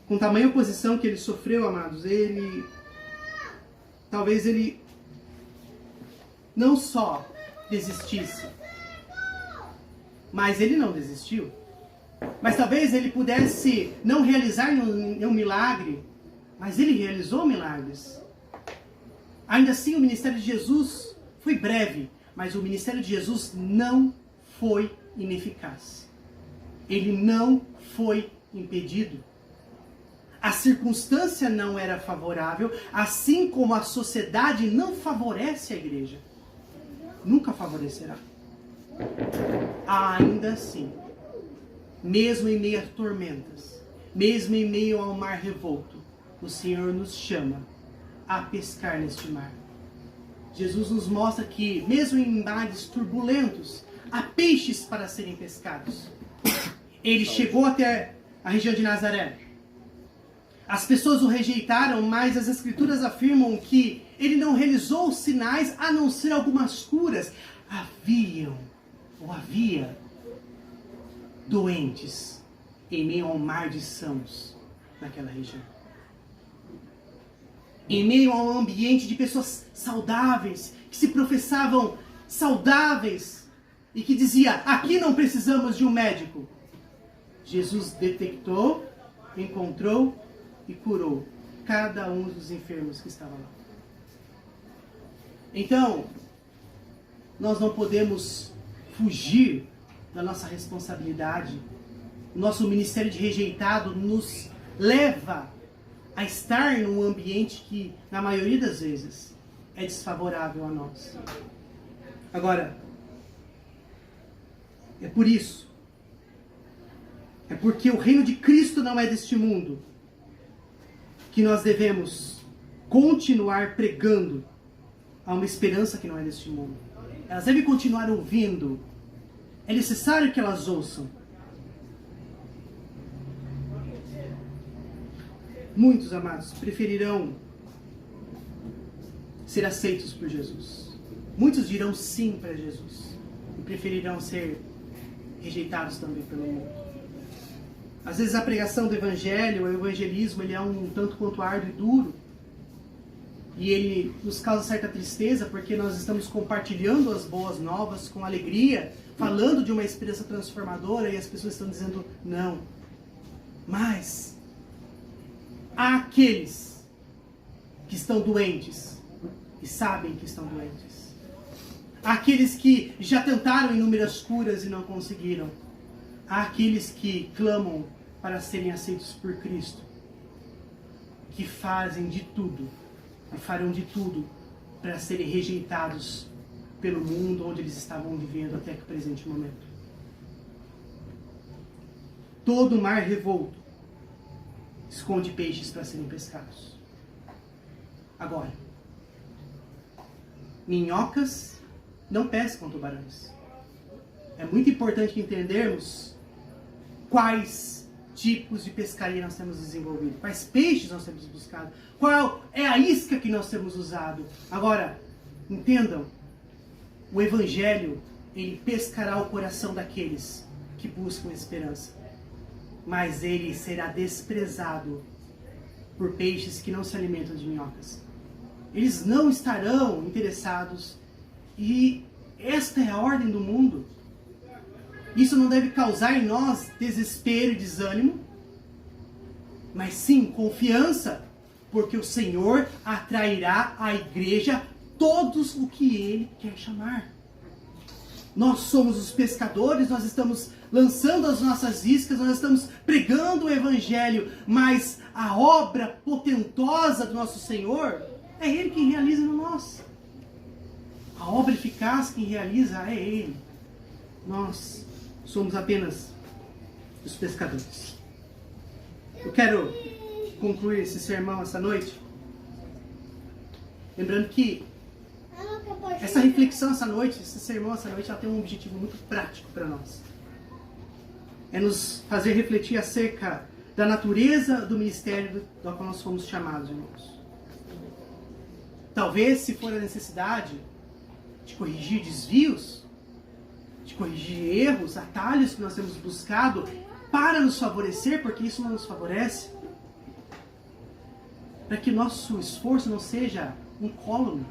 [SPEAKER 8] Com tamanha oposição que ele sofreu, amados, talvez ele não só desistisse, mas ele não desistiu. Mas talvez ele pudesse não realizar nenhum milagre, mas ele realizou milagres. Ainda assim, o ministério de Jesus foi breve, mas o ministério de Jesus não foi ineficaz. Ele não foi impedido. A circunstância não era favorável, assim como a sociedade não favorece a igreja. Nunca favorecerá. Ainda assim, mesmo em meio a tormentas, mesmo em meio ao mar revolto, o Senhor nos chama a pescar neste mar. Jesus nos mostra que, mesmo em mares turbulentos, há peixes para serem pescados. Ele chegou até a região de Nazaré. As pessoas o rejeitaram, mas as Escrituras afirmam que ele não realizou sinais a não ser algumas curas. Havia doentes em meio ao mar de sãos naquela região. Em meio a um ambiente de pessoas saudáveis, que se professavam saudáveis e que dizia, aqui não precisamos de um médico. Jesus detectou, encontrou e curou cada um dos enfermos que estavam lá. Então, nós não podemos fugir da nossa responsabilidade. O nosso ministério de rejeitado nos leva a estar num ambiente que, na maioria das vezes, é desfavorável a nós. Agora, é por isso, é porque o reino de Cristo não é deste mundo, que nós devemos continuar pregando a uma esperança que não é deste mundo. Elas devem continuar ouvindo. É necessário que elas ouçam. Muitos, amados, preferirão ser aceitos por Jesus. Muitos dirão sim para Jesus e preferirão ser rejeitados também pelo mundo. Às vezes a pregação do evangelho, o evangelismo, ele é um tanto quanto árduo e duro. E ele nos causa certa tristeza, porque nós estamos compartilhando as boas novas com alegria, falando de uma esperança transformadora, e as pessoas estão dizendo não. Mas há aqueles que estão doentes e sabem que estão doentes. Há aqueles que já tentaram inúmeras curas e não conseguiram. Há aqueles que clamam para serem aceitos por Cristo, que fazem de tudo e farão de tudo para serem rejeitados pelo mundo onde eles estavam vivendo até que o presente momento. Todo mar revolto esconde peixes para serem pescados. Agora, minhocas não pescam tubarões. É muito importante entendermos quais tipos de pescaria nós temos desenvolvido, quais peixes nós temos buscado, qual é a isca que nós temos usado. Agora, entendam, o Evangelho, ele pescará o coração daqueles que buscam esperança, mas ele será desprezado por peixes que não se alimentam de minhocas. Eles não estarão interessados, e esta é a ordem do mundo. Isso não deve causar em nós desespero e desânimo, mas sim confiança, porque o Senhor atrairá à igreja todos o que Ele quer chamar. Nós somos os pescadores, nós estamos lançando as nossas iscas, nós estamos pregando o Evangelho, mas a obra potentosa do nosso Senhor é Ele quem realiza no nós. A obra eficaz quem realiza é Ele. Nós somos apenas os pescadores. Eu quero concluir esse sermão essa noite lembrando que essa reflexão essa noite, esse sermão essa noite, ela tem um objetivo muito prático para nós. É nos fazer refletir acerca da natureza do ministério do qual nós fomos chamados, irmãos. Talvez, se for a necessidade de corrigir desvios, de corrigir erros, atalhos que nós temos buscado para nos favorecer, porque isso não nos favorece, para que nosso esforço não seja incólume,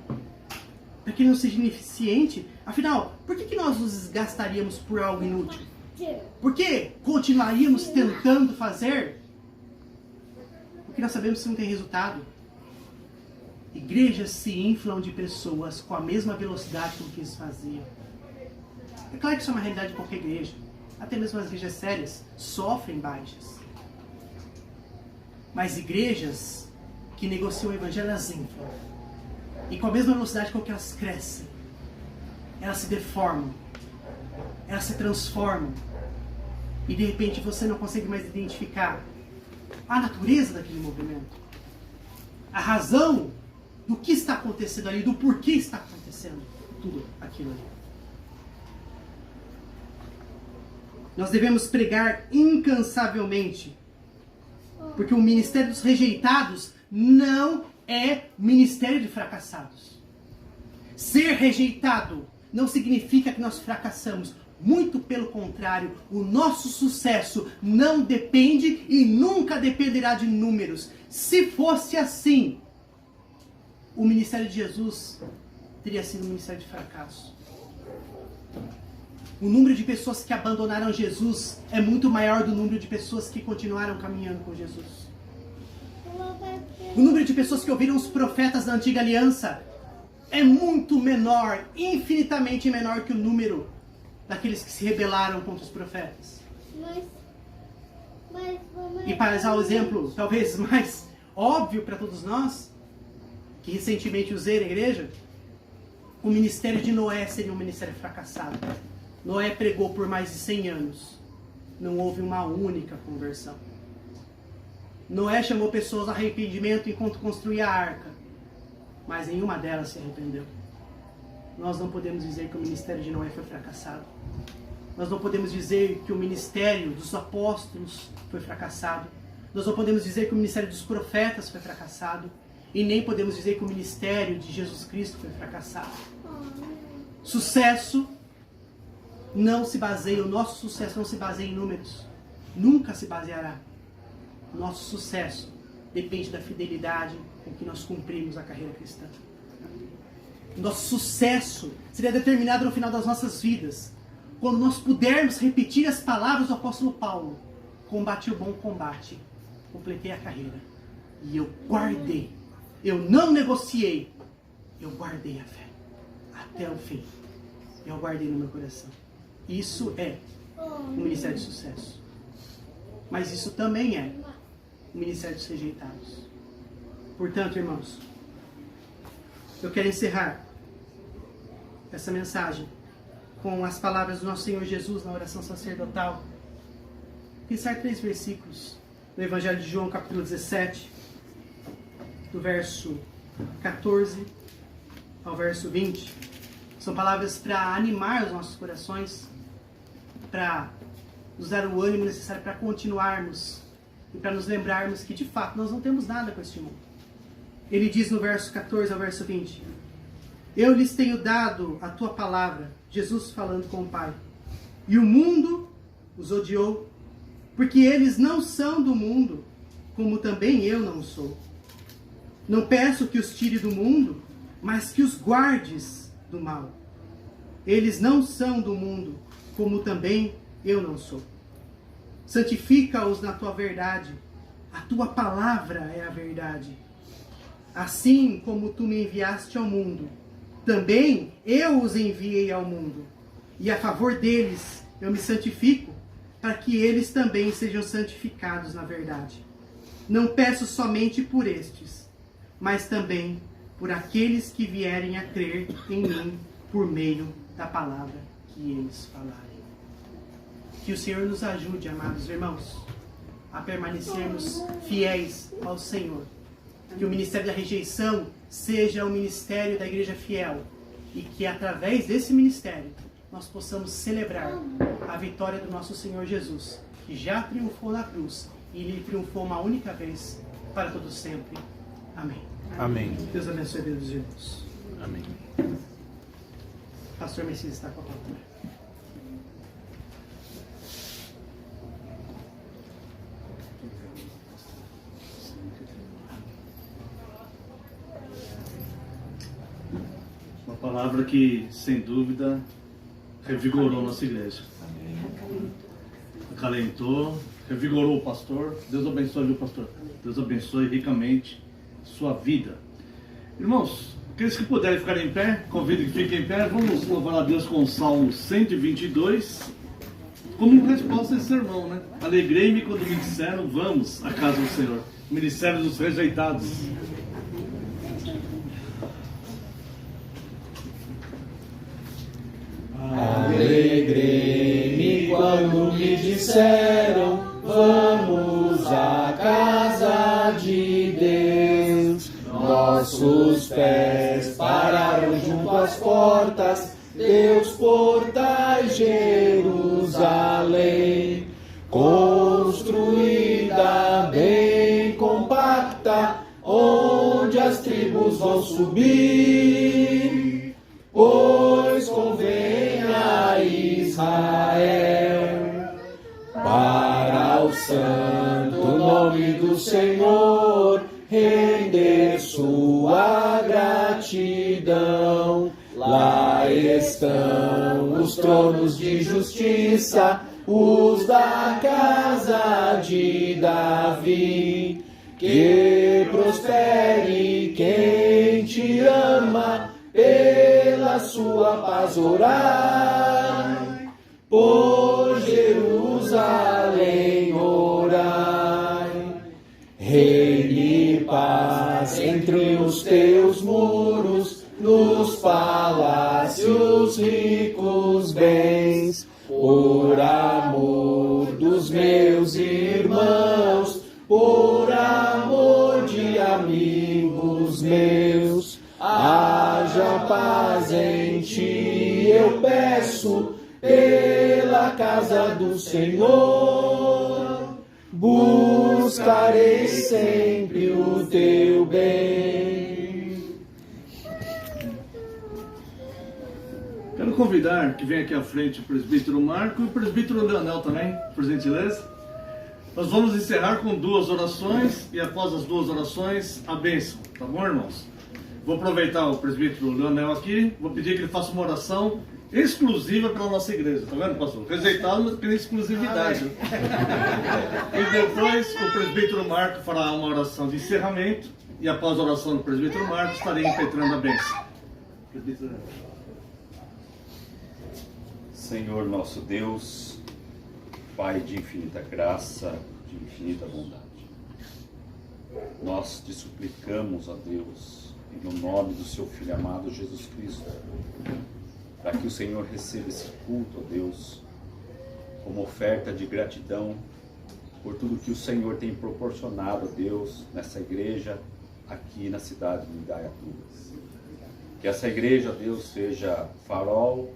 [SPEAKER 8] para que ele não seja ineficiente. Afinal, por que nós nos gastaríamos por algo inútil? Por que continuaríamos tentando fazer? Porque nós sabemos que não tem resultado. Igrejas se inflam de pessoas com a mesma velocidade com que eles faziam. É claro que isso é uma realidade de qualquer igreja. Até mesmo as igrejas sérias sofrem baixas. Mas igrejas que negociam o evangelho, elas inflam. E com a mesma velocidade com que elas crescem, elas se deformam, elas se transformam. E de repente você não consegue mais identificar a natureza daquele movimento, a razão do que está acontecendo ali, do porquê está acontecendo tudo aquilo ali. Nós devemos pregar incansavelmente, porque o ministério dos rejeitados não é ministério de fracassados. Ser rejeitado não significa que nós fracassamos. Muito pelo contrário, o nosso sucesso não depende e nunca dependerá de números. Se fosse assim, o ministério de Jesus teria sido um ministério de fracasso. O número de pessoas que abandonaram Jesus é muito maior do número de pessoas que continuaram caminhando com Jesus. O número de pessoas que ouviram os profetas da antiga aliança é muito menor, infinitamente menor que o número daqueles que se rebelaram contra os profetas. E para usar o exemplo talvez mais óbvio para todos nós, que recentemente usei na igreja, o ministério de Noé seria um ministério fracassado. Noé pregou por mais de 100 anos. Não houve uma única conversão. Noé chamou pessoas ao arrependimento enquanto construía a arca, mas nenhuma delas se arrependeu. Nós não podemos dizer que o ministério de Noé foi fracassado. Nós não podemos dizer que o ministério dos apóstolos foi fracassado. Nós não podemos dizer que o ministério dos profetas foi fracassado. E nem podemos dizer que o ministério de Jesus Cristo foi fracassado. Sucesso não se baseia, o nosso sucesso não se baseia em números. Nunca se baseará. Nosso sucesso depende da fidelidade com que nós cumprimos a carreira cristã. Nosso sucesso será determinado no final das nossas vidas, quando nós pudermos repetir as palavras do apóstolo Paulo: combati o bom combate, completei a carreira, e eu guardei, eu não negociei, eu guardei a fé até o fim. Eu guardei no meu coração. Isso é um ministério de sucesso. Mas isso também é o ministério dos rejeitados. Portanto, irmãos, eu quero encerrar essa mensagem com as palavras do nosso Senhor Jesus na oração sacerdotal. Pensar 3 versículos no Evangelho de João, capítulo 17, do verso 14 ao verso 20. São palavras para animar os nossos corações, para nos dar o ânimo necessário para continuarmos e para nos lembrarmos que, de fato, nós não temos nada com este mundo. Ele diz no verso 14 ao verso 20: eu lhes tenho dado a tua palavra, Jesus falando com o Pai, e o mundo os odiou, porque eles não são do mundo, como também eu não sou. Não peço que os tire do mundo, mas que os guardes do mal. Eles não são do mundo, como também eu não sou. Santifica-os na tua verdade. A tua palavra é a verdade. Assim como tu me enviaste ao mundo, também eu os enviei ao mundo. E a favor deles eu me santifico, para que eles também sejam santificados na verdade. Não peço somente por estes, mas também por aqueles que vierem a crer em mim por meio da palavra que eles falarem. Que o Senhor nos ajude, amados irmãos, a permanecermos fiéis ao Senhor. Que o ministério da rejeição seja o ministério da igreja fiel. E que através desse ministério nós possamos celebrar a vitória do nosso Senhor Jesus, que já triunfou na cruz e ele triunfou uma única vez para todo sempre. Amém.
[SPEAKER 3] Amém.
[SPEAKER 8] Deus abençoe a vida dos irmãos.
[SPEAKER 3] Amém.
[SPEAKER 8] Pastor Messias está com a palavra.
[SPEAKER 1] Uma palavra que, sem dúvida, revigorou nossa igreja. Acalentou, revigorou o pastor. Deus abençoe, viu, pastor? Deus abençoe ricamente sua vida. Irmãos, aqueles que puderem ficar em pé, convido que fiquem em pé. Vamos louvar a Deus com o Salmo 122, como resposta a esse sermão, né? Alegrei-me quando me disseram, vamos à casa do Senhor. Ministério dos rejeitados.
[SPEAKER 3] Alegrei-me quando me disseram, vamos à casa de Deus. Nossos pés pararam junto às portas, teus portais, Jerusalém. Construída bem compacta, onde as tribos vão subir, pois convém a Israel, para o santo nome do Senhor, render sua gratidão. Lá estão os tronos de justiça, os da casa de Davi. Que prospere quem te ama, pela sua paz orai, por Jerusalém orai. Reine paz entre os teus muros, nos palácios ricos bens, por amor dos meus irmãos, por amor de amigos meus. Haja paz em ti, eu peço, pela casa do Senhor. Buscarei sempre o teu bem.
[SPEAKER 1] Quero convidar que venha aqui à frente o presbítero Marco e o presbítero Leonel também, por gentileza. Nós vamos encerrar com 2 orações e após as 2 orações, a bênção, tá bom, irmãos? Vou aproveitar o presbítero Leonel aqui, vou pedir que ele faça uma oração exclusiva para a nossa igreja, tá vendo, pastor? Rejeitado, mas pela exclusividade. E depois o presbítero Marco fará uma oração de encerramento e após a oração do presbítero Marco estarei impetrando a bênção. Presbítero Leonel.
[SPEAKER 9] Senhor nosso Deus, Pai de infinita graça, de infinita bondade, nós te suplicamos, ó Deus, no nome do seu Filho amado Jesus Cristo, para que o Senhor receba esse culto, ó Deus, como oferta de gratidão por tudo que o Senhor tem proporcionado, ó Deus, nessa igreja aqui na cidade de Indaiatuba. Que essa igreja, ó Deus, seja farol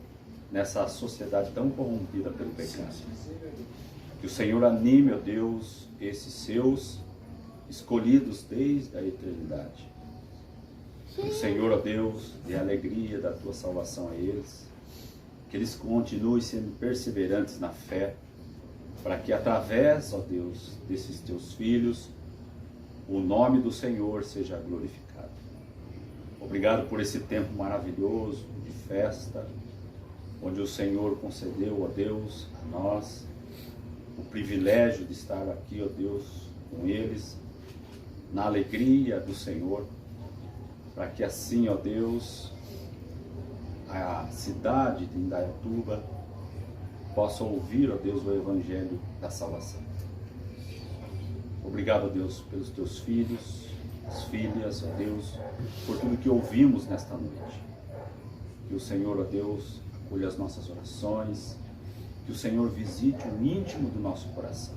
[SPEAKER 9] nessa sociedade tão corrompida pelo pecado. Que o Senhor anime, ó Deus, esses seus escolhidos desde a eternidade. Que o Senhor, ó Deus, dê a alegria da tua salvação a eles. Que eles continuem sendo perseverantes na fé, para que através, ó Deus, desses teus filhos, o nome do Senhor seja glorificado. Obrigado por esse tempo maravilhoso de festa, onde o Senhor concedeu, ó Deus, a nós o privilégio de estar aqui, ó Deus, com eles, na alegria do Senhor, para que assim, ó Deus, a cidade de Indaiatuba possa ouvir, ó Deus, o Evangelho da salvação. Obrigado, ó Deus, pelos teus filhos, as filhas, ó Deus, por tudo que ouvimos nesta noite. Que o Senhor, ó Deus, acolha as nossas orações, que o Senhor visite o íntimo do nosso coração.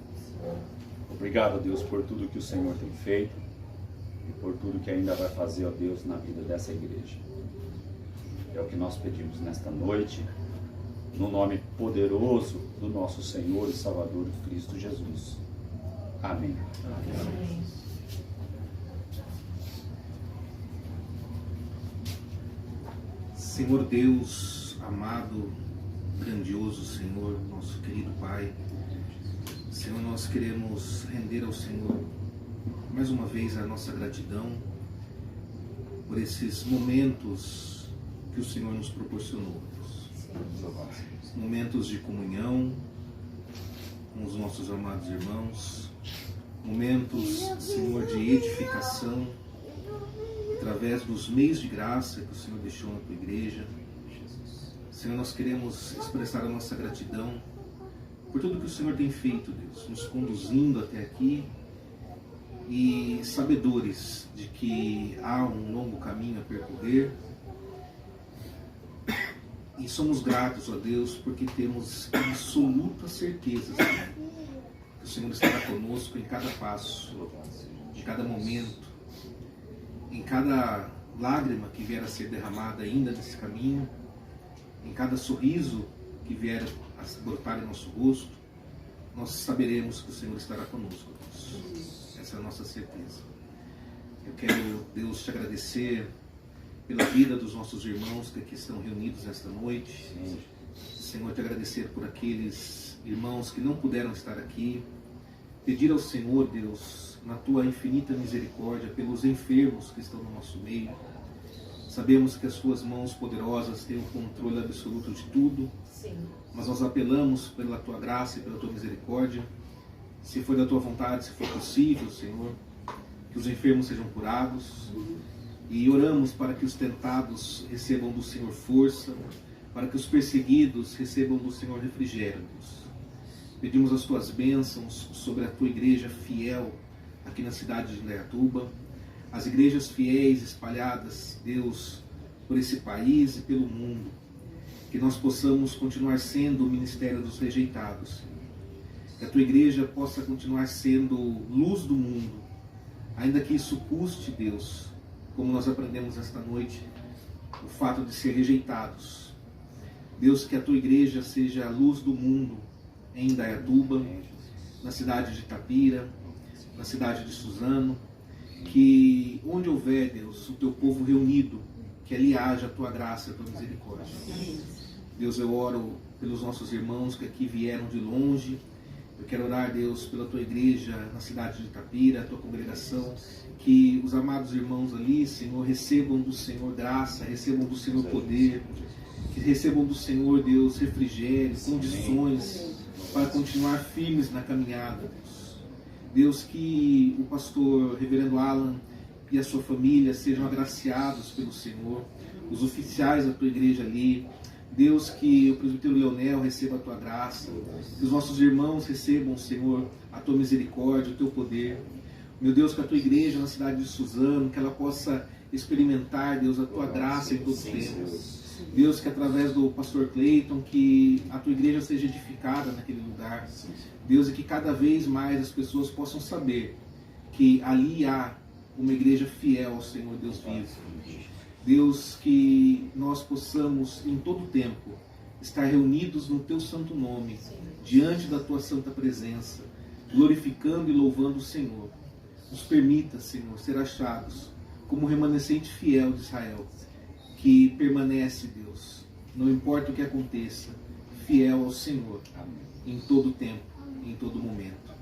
[SPEAKER 9] Obrigado, ó Deus, por tudo que o Senhor tem feito e por tudo que ainda vai fazer, ó Deus, na vida dessa igreja. É o que nós pedimos nesta noite, no nome poderoso do nosso Senhor e Salvador Cristo Jesus. Amém. Amém.
[SPEAKER 10] Senhor Deus, amado, grandioso Senhor, nosso querido Pai, Senhor, nós queremos render ao Senhor mais uma vez a nossa gratidão por esses momentos que o Senhor nos proporcionou. Momentos de comunhão com os nossos amados irmãos, momentos, Senhor, de edificação através dos meios de graça que o Senhor deixou na tua igreja. Senhor, nós queremos expressar a nossa gratidão por tudo que o Senhor tem feito, Deus, nos conduzindo até aqui e sabedores de que há um longo caminho a percorrer. E somos gratos, ó Deus, porque temos absoluta certeza, Senhor, que o Senhor estará conosco em cada passo, de cada momento, em cada lágrima que vier a ser derramada ainda nesse caminho, em cada sorriso que vier a brotar em nosso rosto, nós saberemos que o Senhor estará conosco, Deus. Essa é a nossa certeza. Eu quero, Deus, te agradecer pela vida dos nossos irmãos que aqui estão reunidos nesta noite. Senhor, te agradecer por aqueles irmãos que não puderam estar aqui. Pedir ao Senhor, Deus, na tua infinita misericórdia, pelos enfermos que estão no nosso meio. Sabemos que as tuas mãos poderosas têm o controle absoluto de tudo. Sim. Mas nós apelamos pela tua graça e pela tua misericórdia. Se for da tua vontade, se for possível, Senhor, que os enfermos sejam curados. E oramos para que os tentados recebam do Senhor força, para que os perseguidos recebam do Senhor refrigério, Deus. Pedimos as tuas bênçãos sobre a tua igreja fiel aqui na cidade de Indaiatuba, as igrejas fiéis espalhadas, Deus, por esse país e pelo mundo. Que nós possamos continuar sendo o ministério dos rejeitados, Senhor. Que a tua igreja possa continuar sendo luz do mundo, ainda que isso custe, Deus, como nós aprendemos esta noite, o fato de ser rejeitados. Deus, que a tua igreja seja a luz do mundo em Indaiatuba, na cidade de Itapira, na cidade de Suzano, que onde houver, Deus, o teu povo reunido, que ali haja a tua graça e a tua misericórdia. Deus, eu oro pelos nossos irmãos que aqui vieram de longe. Eu quero orar, Deus, pela tua igreja na cidade de Itapira, a tua congregação, que os amados irmãos ali, Senhor, recebam do Senhor graça, recebam do Senhor poder, que recebam do Senhor, Deus, refrigério, condições para continuar firmes na caminhada. Deus, que o pastor reverendo Alan e a sua família sejam agraciados pelo Senhor, os oficiais da tua igreja ali. Deus, que o presbítero Leonel receba a tua graça, que os nossos irmãos recebam, Senhor, a tua misericórdia, o teu poder. Meu Deus, que a tua igreja na cidade de Suzano, que ela possa experimentar, Deus, a tua graça em todo o tempo. Deus, que através do pastor Cleiton, que a tua igreja seja edificada naquele lugar. Deus, e que cada vez mais as pessoas possam saber que ali há uma igreja fiel ao Senhor Deus vivo. Deus, que nós possamos em todo tempo estar reunidos no teu santo nome, diante da tua santa presença, glorificando e louvando o Senhor. Nos permita, Senhor, ser achados como remanescente fiel de Israel, que permanece, Deus, não importa o que aconteça, fiel ao Senhor, em todo tempo, em todo momento.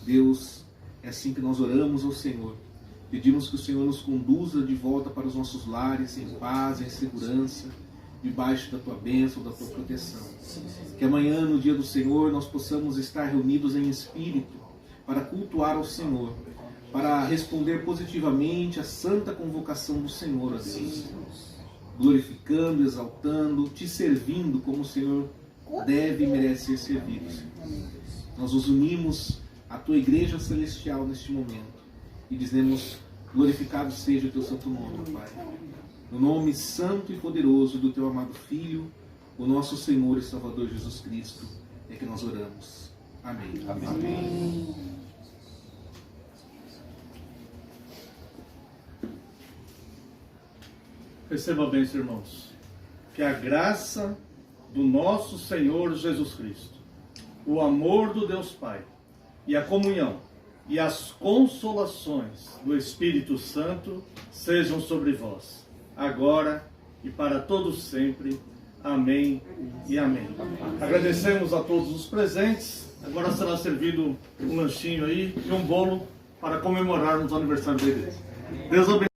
[SPEAKER 10] Deus, é assim que nós oramos ao Senhor. Pedimos que o Senhor nos conduza de volta para os nossos lares, em paz, em segurança, debaixo da tua bênção, da tua proteção. Que amanhã, no dia do Senhor, nós possamos estar reunidos em espírito para cultuar ao Senhor, para responder positivamente à santa convocação do Senhor, a Deus. Glorificando, exaltando, te servindo como o Senhor deve e merece ser servido. Nós nos unimos à tua igreja celestial neste momento e dizemos: glorificado seja o teu santo nome, Pai. No nome santo e poderoso do teu amado Filho, o nosso Senhor e Salvador Jesus Cristo, é que nós oramos. Amém.
[SPEAKER 9] Amém.
[SPEAKER 10] Amém.
[SPEAKER 1] Receba bem, irmãos. Que a graça do nosso Senhor Jesus Cristo, o amor do Deus Pai e a comunhão e as consolações do Espírito Santo sejam sobre vós, agora e para todos sempre. Amém e amém. Agradecemos a todos os presentes. Agora será servido um lanchinho aí e um bolo para comemorarmos o aniversário da igreja. Deus abençoe.